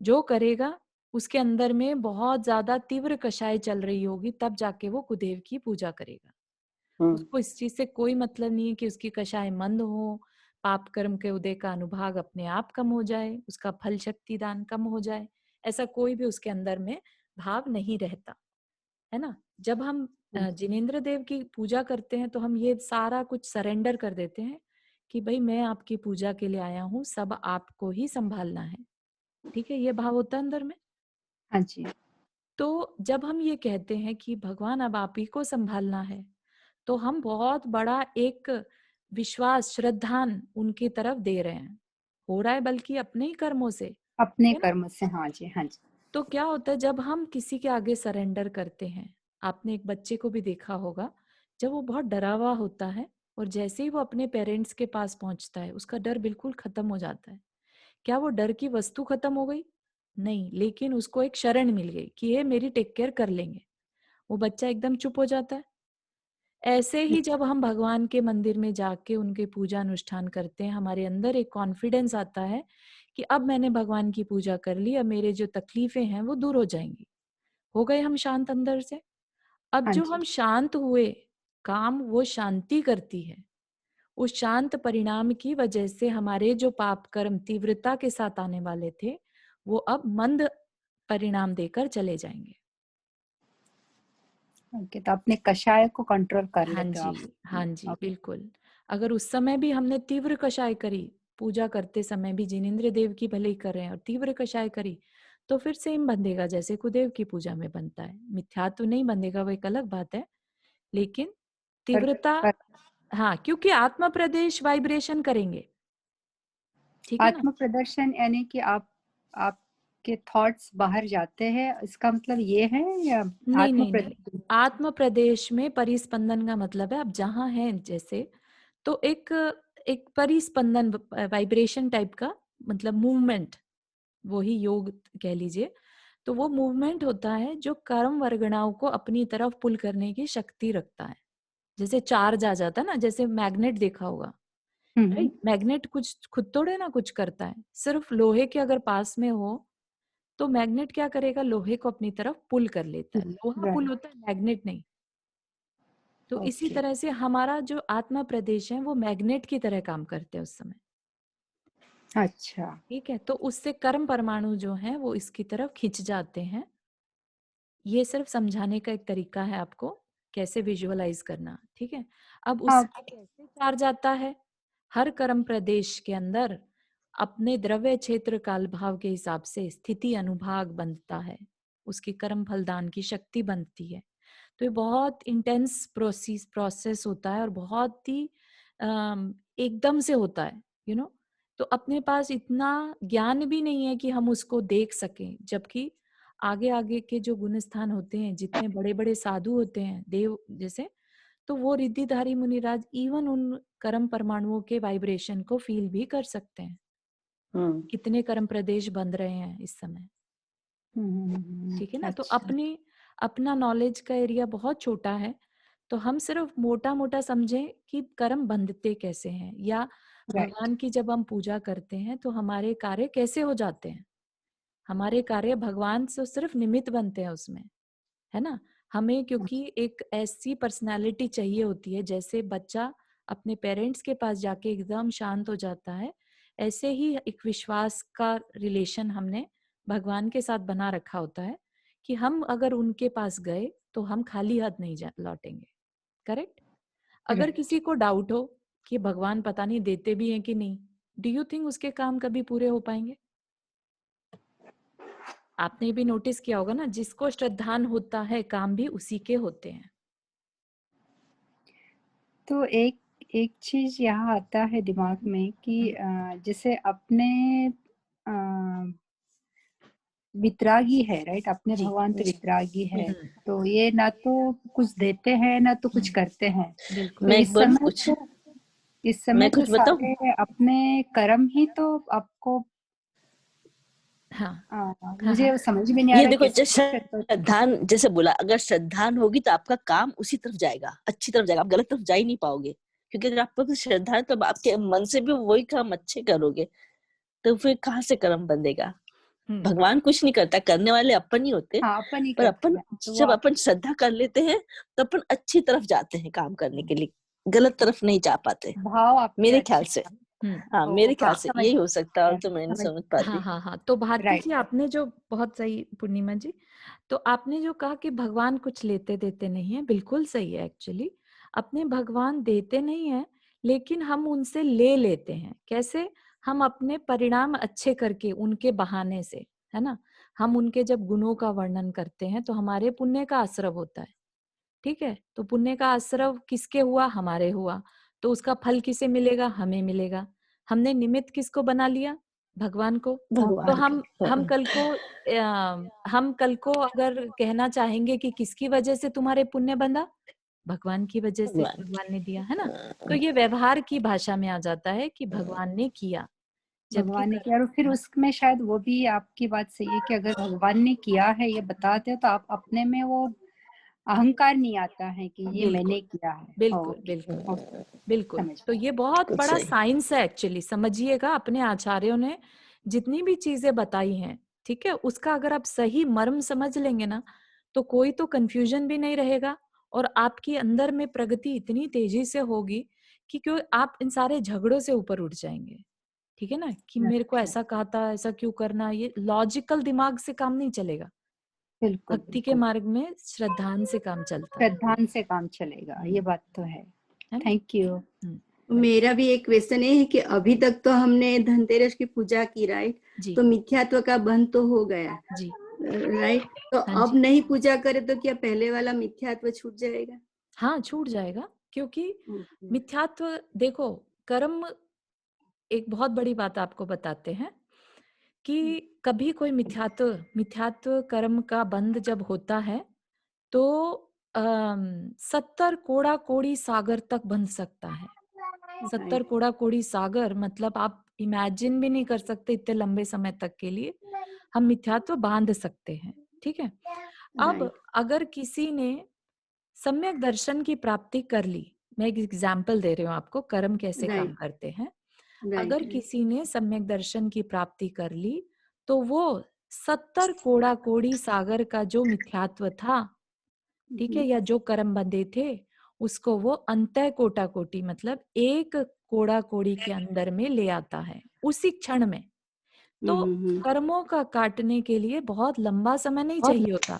जो करेगा उसके अंदर में बहुत ज्यादा तीव्र कषाय चल रही होगी, तब जाके वो कुदेव की पूजा करेगा। उसको इस चीज से कोई मतलब नहीं है कि उसकी कषाय मंद हो, पाप कर्म के उदय का अनुभाग अपने आप कम हो जाए, उसका फल शक्ति दान कम हो जाए, ऐसा कोई भी उसके अंदर में भाव नहीं रहता, है ना। जब हम जिनेंद्र देव की पूजा करते हैं तो हम ये सारा कुछ सरेंडर कर देते हैं कि भाई मैं आपकी पूजा के लिए आया हूँ, सब आपको ही संभालना है। ठीक है, ये भाव होता है अंदर में। हाँ जी। तो जब हम ये कहते हैं कि भगवान अब आप ही को संभालना है, तो हम बहुत बड़ा एक विश्वास, श्रद्धान उनकी तरफ दे रहे हैं, हो रहा है बल्कि अपने ही कर्मों से, अपने है ना। कर्म से। हाँ जी। हाँ जी। तो क्या होता है जब हम किसी के आगे सरेंडर करते हैं, आपने एक बच्चे को भी देखा होगा जब वो बहुत डरा हुआ होता है और जैसे ही वो अपने पेरेंट्स के पास पहुंचता है, उसका डर बिल्कुल खत्म हो जाता है। क्या वो डर की वस्तु खत्म हो गई? नहीं, लेकिन उसको एक शरण मिल गई कि ये मेरी टेक केयर कर लेंगे। वो बच्चा एकदम चुप हो जाता है। ऐसे ही जब हम भगवान के मंदिर में जाके उनके पूजा अनुष्ठान करते हैं, हमारे अंदर एक कॉन्फिडेंस आता है कि अब मैंने भगवान की पूजा कर ली, अब मेरे जो तकलीफें हैं वो दूर हो जाएंगी। हो गए हम शांत अंदर से। अब हाँ जो जी। हम शांत हुए, काम वो शांति करती है। उस शांत परिणाम की वजह से हमारे जो पाप कर्म तीव्रता के साथ आने वाले थे, वो अब मंद परिणाम देकर चले जाएंगे। ओके, तो अपने कषाय को कंट्रोल कर हाँ लेते हो आप। जी, हाँ जी, ओके। बिल्कुल। अगर उस समय भी हमने तीव्र कषाय करी, पूजा करते समय भी जिनेंद्र देव की भले ही कर रहे हैं और तीव्र कषाय करी, तो फिर सेम बंधेगा जैसे कुदेव की पूजा में बनता है। मिथ्यात्व नहीं बंधेगा, वो एक अलग बात है, लेकिन पर, तीव्रता, पर हाँ, क्योंकि आत्म प्रदेश वाइब्रेशन करेंगे, ठीक है ना? आत्म प्रदर्शन यानी कि आपके थॉट्स बाहर जाते हैं, इसका मतलब ये है, या नहीं आत्म नहीं नहीं, प्रदर्शन? आत्म प्रदेश में परिस्पंदन का मतलब है आप जहां हैं जैसे, तो एक एक परिस्पंदन, वाइब्रेशन टाइप का, मतलब मूवमेंट, वो ही योग कह लीजिए। तो वो मूवमेंट होता है जो कर्म वर्गणाओं को अपनी तरफ पुल करने की शक्ति रखता है। जैसे चार्ज आ जाता है ना, जैसे मैग्नेट देखा होगा, हम्म। राइट? मैग्नेट कुछ खुद थोड़े ना कुछ करता है, सिर्फ लोहे के अगर पास में हो तो मैग्नेट क्या करेगा, लोहे को अपनी तरफ पुल कर लेता है। लोहा पुल राइट। होता है, मैग्नेट नहीं। तो इसी ओके। तरह से हमारा जो आत्मा प्रदेश है वो मैग्नेट की तरह काम करते हैं उस समय, अच्छा। ठीक है? तो उससे कर्म परमाणु जो हैं वो इसकी तरफ खिंच जाते हैं। ये सिर्फ समझाने का एक तरीका है आपको, कैसे विजुअलाइज करना, ठीक है? अब हाँ। उसमें कैसे चार्ज आता है? हर कर्म प्रदेश के अंदर अपने द्रव्य क्षेत्र काल भाव के हिसाब से स्थिति अनुभाग बनता है, उसकी कर्म फलदान की शक्ति बनती है। तो ये बहुत इंटेंस प्रोसेस होता है और बहुत ही एकदम से होता है, तो अपने पास इतना ज्ञान भी नहीं है कि हम उसको देख सकें, जबकि आगे आगे के जो गुण स्थान होते हैं, जितने बड़े बड़े साधु होते हैं देव जैसे, तो वो रिद्धिधारी मुनिराज इवन उन कर्म परमाणुओं के वाइब्रेशन को फील भी कर सकते हैं। कितने कर्म प्रदेश बंध रहे हैं इस समय, ठीक है ना? तो अच्छा। अपना नॉलेज का एरिया बहुत छोटा है, तो हम सिर्फ मोटा मोटा समझें कि कर्म बंधते कैसे हैं, या राइट। भगवान की जब हम पूजा करते हैं तो हमारे कार्य कैसे हो जाते हैं। हमारे कार्य भगवान से सिर्फ निमित्त बनते हैं उसमें, है ना? हमें क्योंकि एक ऐसी पर्सनालिटी चाहिए होती है, जैसे बच्चा अपने पेरेंट्स के पास जाके एकदम शांत हो जाता है, ऐसे ही एक विश्वास का रिलेशन हमने भगवान के साथ बना रखा होता है कि हम अगर उनके पास गए तो हम खाली हाथ नहीं लौटेंगे, करेक्ट? अगर राइट। किसी को डाउट हो कि भगवान पता नहीं देते भी हैं कि नहीं, डू यू थिंक उसके काम कभी पूरे हो पाएंगे? आपने भी नोटिस किया होगा ना, जिसको श्रद्धान होता है काम भी उसी के होते हैं। तो एक एक चीज यहाँ आता है दिमाग में कि जैसे अपने अ, वितरागी है, राइट? अपने जी भगवान तो वितरागी है, हम्म तो ये ना तो कुछ देते हैं ना तो कुछ करते हैं। बिल्कुल। तो मैं इस बोलूं समय कुछ? तो इस मैं समय तो कुछ बताऊं? सारे अपने कर्म ही तो आपको हाँ हाँ मुझे हाँ वो समझ में नहीं आ ये रहा देखो, कैसे जैसे करते हो। श्रद्धान, जैसे बोला, अगर श्रद्धान होगी तो आपका काम उसी तरफ जाएगा, अच्छी तरफ जाएगा, आप गलत तरफ जा ही नहीं पाओगे। क्योंकि अगर आपको श्रद्धा है तो आपके मन से भी वही काम अच्छे करोगे, तो फिर कहाँ से कर्म बंधेगा? भगवान कुछ नहीं करता, करने वाले अपन ही होते। हाँ, अपन ही पर करते अपन हैं तो वो जब अपन श्रद्धा कर लेते हैं तो अपन अच्छी तरफ जाते हैं काम करने के लिए, गलत तरफ नहीं जा पाते, भाव आपके मेरे ख्याल अच्छे से। हम्म हाँ, ओ मेरे ख्याल हाँ, से समझ यही हो सकता है, और गया, तो मैं नहीं समझ। समझ हाँ पाती। हाँ हाँ, तो भारती राइट। जी आपने जो बहुत सही, पूर्णिमा जी, तो आपने जो कहा कि भगवान कुछ लेते देते नहीं है, बिल्कुल सही है। एक्चुअली अपने भगवान देते नहीं है, लेकिन हम उनसे ले लेते हैं। कैसे? हम अपने परिणाम अच्छे करके उनके बहाने से, है ना? हम उनके जब गुणों का वर्णन करते हैं तो हमारे पुण्य का आश्रव होता है, ठीक है? तो पुण्य का आश्रव किसके हुआ? हमारे हुआ। तो उसका फल किसे मिलेगा? हमें मिलेगा। हमने निमित्त किसको बना लिया? भगवान को। तो भगवान के। हाँ। हम कल को अगर कहना चाहेंगे कि किसकी वजह से तुम्हारे पुण्य बंधा, भगवान की वजह से भगवान भगवान ने दिया, है ना। तो ये व्यवहार की भाषा में आ जाता है कि भगवान ने किया, जबकि भगवान ने किया। और फिर उसमें शायद वो भी आपकी बात सही है कि अगर भगवान ने किया है ये बताते हो तो आप अपने में वो अहंकार नहीं आता है कि ये मैंने बिल्कुल किया है। बिल्कुल ओके, बिल्कुल ओके, बिल्कुल। समझ तो गए। ये बहुत कुछ बड़ा सही। साइंस है एक्चुअली, समझिएगा। अपने आचार्यों ने जितनी भी चीजें बताई हैं, ठीक है, उसका अगर आप सही मर्म समझ लेंगे ना, तो कोई तो कंफ्यूजन भी नहीं रहेगा, और आपके अंदर में प्रगति इतनी तेजी से होगी कि क्यों आप इन सारे झगड़ों से ऊपर उठ जाएंगे। ठीक है ना, कि मेरे को अच्छा, ऐसा कहा था, ऐसा क्यों करना, ये लॉजिकल दिमाग से काम नहीं चलेगा। बिल्कुल भक्ति के बिल्कुल, मार्ग में श्रद्धान से काम चलता है। श्रद्धान से काम चलेगा, ये बात तो है। है ना। Thank you. मेरा भी एक क्वेश्चन है कि अभी तक तो हमने धनतेरस की पूजा की, राइट, जी तो मिथ्यात्व का बंध तो हो गया, जी राइट, तो हाँ अब जी, नहीं पूजा करे तो क्या पहले वाला मिथ्यात्व छूट जाएगा? हाँ छूट जाएगा, क्योंकि ओके, मिथ्यात्व, देखो, कर्म, एक बहुत बड़ी बात आपको बताते हैं कि कभी कोई मिथ्यात्व मिथ्यात्व कर्म का बंध जब होता है, तो 70 कोड़ा कोड़ी सागर तक बंध सकता है। 70 राइट, कोड़ा कोड़ी सागर मतलब आप इमेजिन भी नहीं कर सकते, इतने लंबे समय तक के लिए हम मिथ्यात्व बांध सकते हैं। ठीक है। अब राइट, अगर किसी ने सम्यक दर्शन की प्राप्ति कर ली, मैं एक एग्जाम्पल दे रही हूँ आपको, कर्म कैसे काम राइट, करते हैं। राइट, अगर किसी ने सम्यक दर्शन की प्राप्ति कर ली, तो वो 70 कोड़ा कोड़ी सागर का जो मिथ्यात्व था, ठीक है, या जो कर्म बंधे थे, उसको वो अंतः कोटा कोटि मतलब एक कोड़ा कोड़ी के अंदर में ले आता है उसी क्षण में। तो कर्मों का काटने के लिए बहुत लंबा समय नहीं चाहिए होता,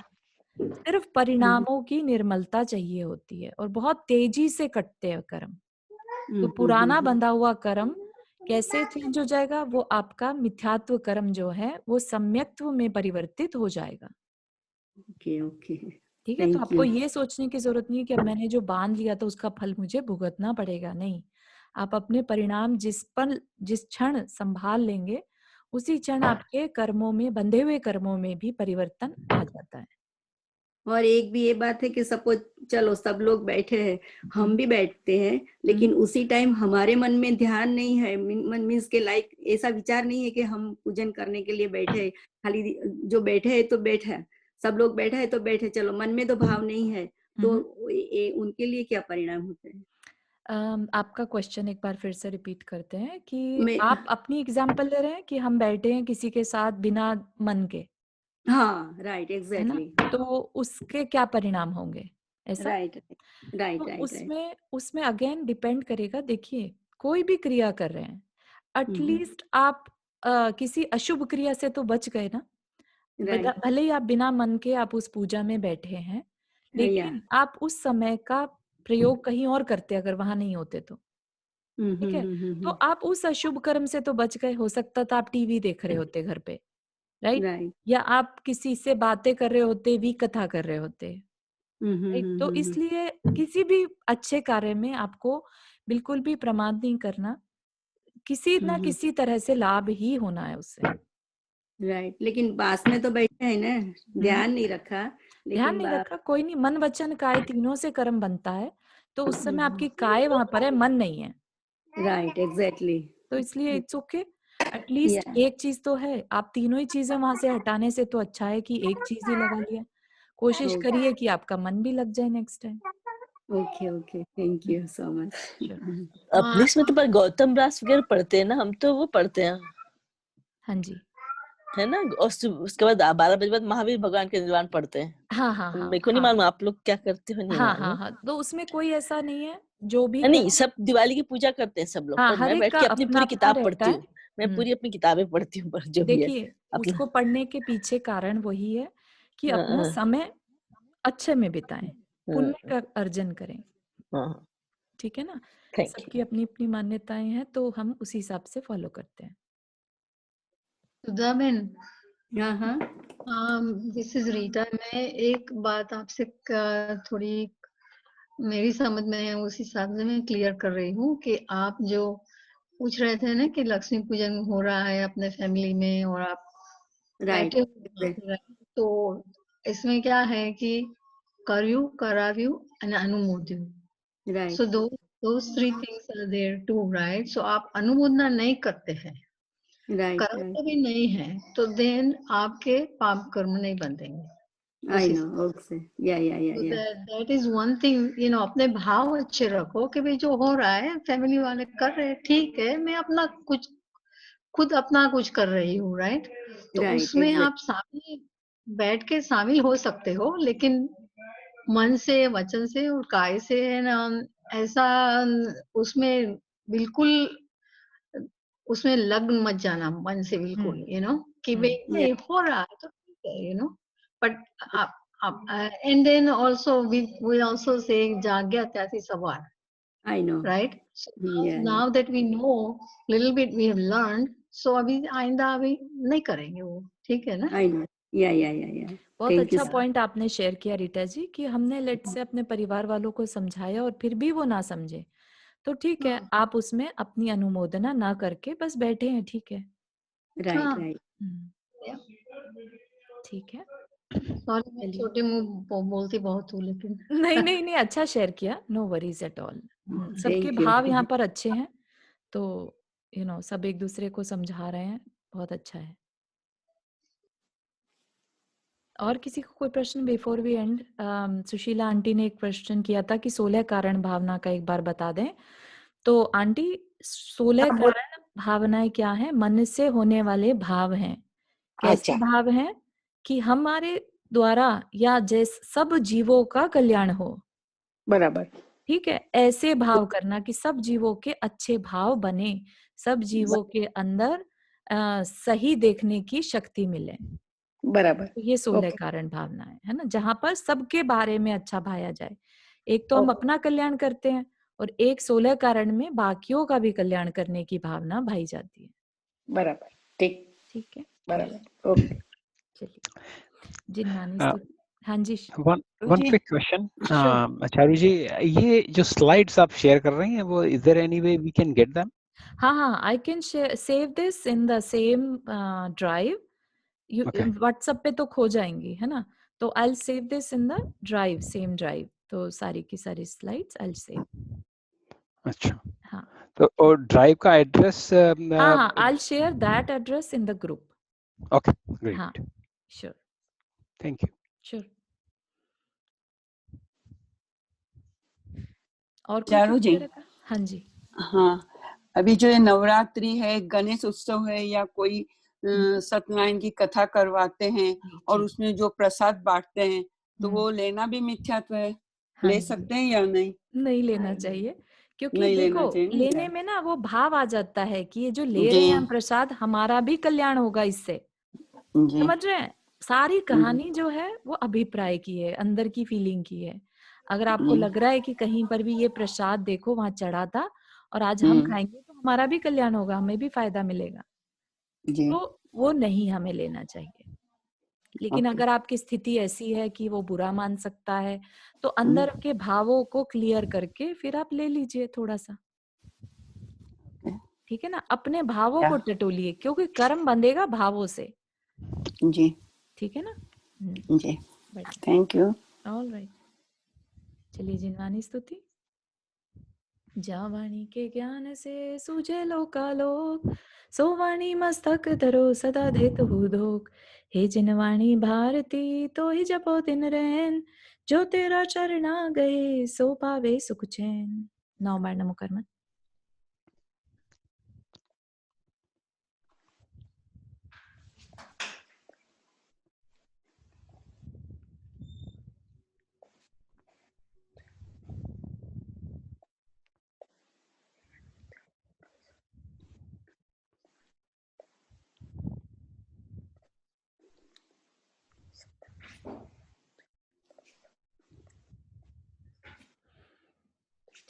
सिर्फ परिणामों की निर्मलता चाहिए होती है, और बहुत तेजी से कटते हैं कर्म। तो पुराना बंधा हुआ कर्म कैसे चेंज हो जाएगा, वो आपका मिथ्यात्व कर्म जो है वो सम्यक्त्व में परिवर्तित हो जाएगा। ओके, ओके, ठीक है। तो थैंक आपको यू। ये सोचने की जरूरत नहीं है कि अब मैंने जो बांध लिया था उसका फल मुझे भुगतना पड़ेगा, नहीं। आप अपने परिणाम जिस पल जिस क्षण संभाल लेंगे, उसी क्षण आपके कर्मों में, बंधे हुए कर्मों में भी परिवर्तन आ जाता है। और एक भी ये बात है कि सपोज चलो सब लोग बैठे हैं, हम हम्म, भी बैठते हैं, लेकिन उसी टाइम हमारे मन में ध्यान नहीं है, मन मीन्स के लाइक ऐसा विचार नहीं है कि हम पूजन करने के लिए बैठे हैं, खाली जो बैठे है तो बैठे, सब लोग बैठे है तो बैठे, चलो मन में तो भाव नहीं है, तो हम्म। उनके लिए क्या परिणाम होते हैं? आपका क्वेश्चन एक बार फिर से रिपीट करते हैं कि मैं, आप अपनी एग्जाम्पल ले रहे हैं कि हम बैठे हैं किसी के साथ बिना मन के, हाँ, राइट, है ना, एग्जैक्टली, तो उसके क्या परिणाम होंगे, ऐसा। राइट, तो राइट, राइट, राइट, उसमें उसमें अगेन डिपेंड करेगा। देखिए, कोई भी क्रिया कर रहे हैं, एटलीस्ट आप किसी अशुभ क्रिया से तो बच गए ना। राइट, भले ही आप बिना मन के आप उस पूजा में बैठे हैं, या, लेकिन आप उस समय का प्रयोग कहीं और करते अगर वहां नहीं होते तो, ठीक है। तो आप उस अशुभ कर्म से तो बच गए। हो सकता था आप टीवी देख रहे होते घर पे, राइट, राइट, या आप किसी से बातें कर रहे होते, वी कथा कर रहे होते, राइट। तो इसलिए किसी भी अच्छे कार्य में आपको बिल्कुल भी प्रमाद नहीं करना, किसी ना किसी तरह से लाभ ही होना है उससे। राइट, लेकिन पास में तो बैठे हैं ना, हम्म, ध्यान नहीं रखा, ध्यान लेकिन नहीं रखा, कोई नहीं, मन वचन काय तीनों से कर्म बनता है, तो उस समय आपकी काय वहां पर है, मन नहीं है। राइट, एग्जैक्टली, तो इसलिए इट्स ओके। या, एटलीस्ट एक चीज तो है, आप तीनों ही चीजें वहां से हटाने से तो अच्छा है कि एक चीज ही लगा लिया। कोशिश करिए कि आपका मन भी लग जाए next time. Okay, okay, thank you so much. Sure. अपने इसमें तो पर गौतम दास वगैरह पढ़ते हैं ना, हम तो वो पढ़ते हैं, हाँ जी, है ना। और उसके बाद 12 बजे बाद महावीर भगवान के निर्वाण पढ़ते हैं। हाँ हाँ हाँ मेरे को नहीं हाँ मालूम आप लोग क्या करते हो, नहीं हाँ हाँ मालूम। हाँ। तो उसमें कोई ऐसा नहीं है, जो भी नहीं, करें। सब दिवाली की पूजा करते हैं सब लोग, हाँ, पर हर मैं एक बैठ का के अपनी अपना पूरी अपना किताब रहता पढ़ती है। हूँ। मैं पूरी अपनी किताबें पढ़ती हूँ, पर जो भी है देखिए, अपना। उसको पढ़ने के पीछे कारण वही है कि हाँ अपना हाँ समय अच्छे में बिताएं, पुण्य हाँ का अर्जन करें। हाँ। ठीक है ना। Thank you. सबकी अपनी अपनी मान्यताएं हैं, तो हम उसी हिसाब से फॉलो करते हैं। सुधा बेन, हाँ, हाँ, दिस इज रीटा। मैं एक बात आपसे थोड़ी मेरी समझ में है, उस हिसाब से मैं क्लियर कर रही हूँ कि आप जो पूछ रहे थे ना कि लक्ष्मी पूजन हो रहा है अपने फैमिली में और आप राइट, बैठे हुए वहाँ पे, right? तो इसमें क्या है कि Karyu, Kararyu, and Anumodyu. Right. So those three things are there too, right? So आप अनुमोदना नहीं करते हैं, Right. कराते भी नहीं है, तो then आपके पाप कर्म नहीं बंधेंगे. I know. Okay. Yeah. So that is one thing, you know, अपने भाव अच्छे रखो कि भाई जो हो रहा है फैमिली वाले कर रहे हैं, ठीक है, मैं अपना कुछ खुद अपना कुछ कर रही हूँ, राइट? तो Right, उसमें exactly. आप शामिल बैठ के शामिल हो सकते हो, लेकिन मन से, वचन से और काय से ना ऐसा उसमें बिल्कुल उसमें लग मत जाना मन से बिल्कुल, you know, कि भाई Yeah. हो रहा है तो ठीक है, you know, but and then also we also say जाग्या त्यासी सवार, I know. right? So Yeah. now that we know little bit we have learned, so अभी आइंदा अभी नहीं करेंगे वो, ठीक है ना? I know. Yeah. बहुत Thank you, अच्छा sir. पॉइंट आपने शेयर किया रीटा जी कि हमने लेट से अपने परिवार वालों को समझाया और फिर भी वो ना समझे, तो ठीक है, आप उसमें अपनी अनुमोदना ना करके बस बैठे हैं, ठीक है. Right. ठीक है. सॉरी मैं छोटे मुंह बोलती बहुत हूँ, लेकिन नहीं, अच्छा शेयर किया, नो वरीज एट ऑल. सबके Thank you. भाव यहाँ पर अच्छे हैं, तो यू नो सब एक दूसरे को समझा रहे हैं, बहुत अच्छा है. और किसी को कोई प्रश्न before we end? Sushila aunty ने एक प्रश्न किया था कि 16 कारण भावना का एक बार बता दें. तो आंटी 16 कारण भावनाएं क्या है? मन से होने वाले भाव हैं. कैसे भाव हैं? कि हमारे द्वारा या जैसे सब जीवों का कल्याण हो. बराबर. ठीक है, ऐसे भाव करना कि सब जीवों के अच्छे भाव बने, सब जीवों के अंदर सही देखने की शक्ति मिले. बराबर. तो ये 16 कारण भावना है ना, जहां पर सबके बारे में अच्छा भाया जाए. एक तो हम अपना कल्याण करते हैं और एक 16 कारण में बाकियों का भी कल्याण करने की भावना भाई जाती है. बराबर. ठीक है. बराबर. ओके. चलिए जिनवानी हाँ जी. One quick question Charu ji, ये जो स्लाइड्स आप शेयर कर रही हैं वो is there any way we can get them? हाँ, I can save this in the same drive. WhatsApp पे तो खो जाएंगी, है ना, तो I will save this in the drive, same drive. तो सारी की सारी स्लाइड्स आई विल सेव. अच्छा. हाँ, तो और ड्राइव का एड्रेस? हाँ, I will share that address in the group. Okay, great. हाँ, श्योर. Thank you. श्योर. और चारू जी. हाँ जी. हाँ, अभी जो ये नवरात्रि है, गणेश उत्सव है, या कोई सत्यनारायण की कथा करवाते हैं और उसमें जो प्रसाद बांटते हैं, तो वो लेना भी मिथ्यात्व है. ले सकते हैं या नहीं? नहीं लेना चाहिए, क्योंकि नहीं देखो लेना चाहिए, लेने में ना वो भाव आ जाता है कि ये जो ले रहे हैं हम प्रसाद, हमारा भी कल्याण होगा इससे. समझ रहे हैं? सारी कहानी जो है वो अभिप्राय की है, अंदर की फीलिंग की है. अगर आपको लग रहा है कि कहीं पर भी ये प्रसाद देखो वहां चढ़ा था और आज हम खाएंगे तो हमारा भी कल्याण होगा, हमें भी फायदा मिलेगा, तो वो नहीं हमें लेना चाहिए. लेकिन अगर आपकी स्थिति ऐसी है कि वो बुरा मान सकता है, तो अंदर के भावों को क्लियर करके फिर आप ले लीजिए थोड़ा सा. ठीक है ना, अपने भावों को टटोलिए, क्योंकि कर्म बंधेगा भावों से. जी. ठीक है ना. जी. Thank you. All right. चलिए जिनवानी स्तुति. जा वाणी के ज्ञान से सूझे लोकालोक, सो वाणी मस्तक धरो सदा देत हुदोक. हे जिनवाणी भारती तो ही जपो दिन रैन, जो तेरा चरणा गए सो पावे सुख चैन. 9 बार नमो कर्मन.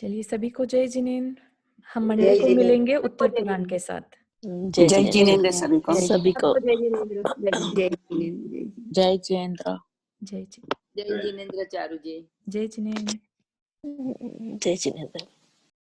चलिए सभी को जय जिनेन्द्र. हम मंडे को मिलेंगे उत्तर पुराण के साथ. जय जिनेन्द्र सभी को. सभी को जय जिनेन्द्र. जय जयेंद्र. जय जय जिनेन्द्र चारू जी. जय जिनेन्द्र. जय जिनेन्द्र.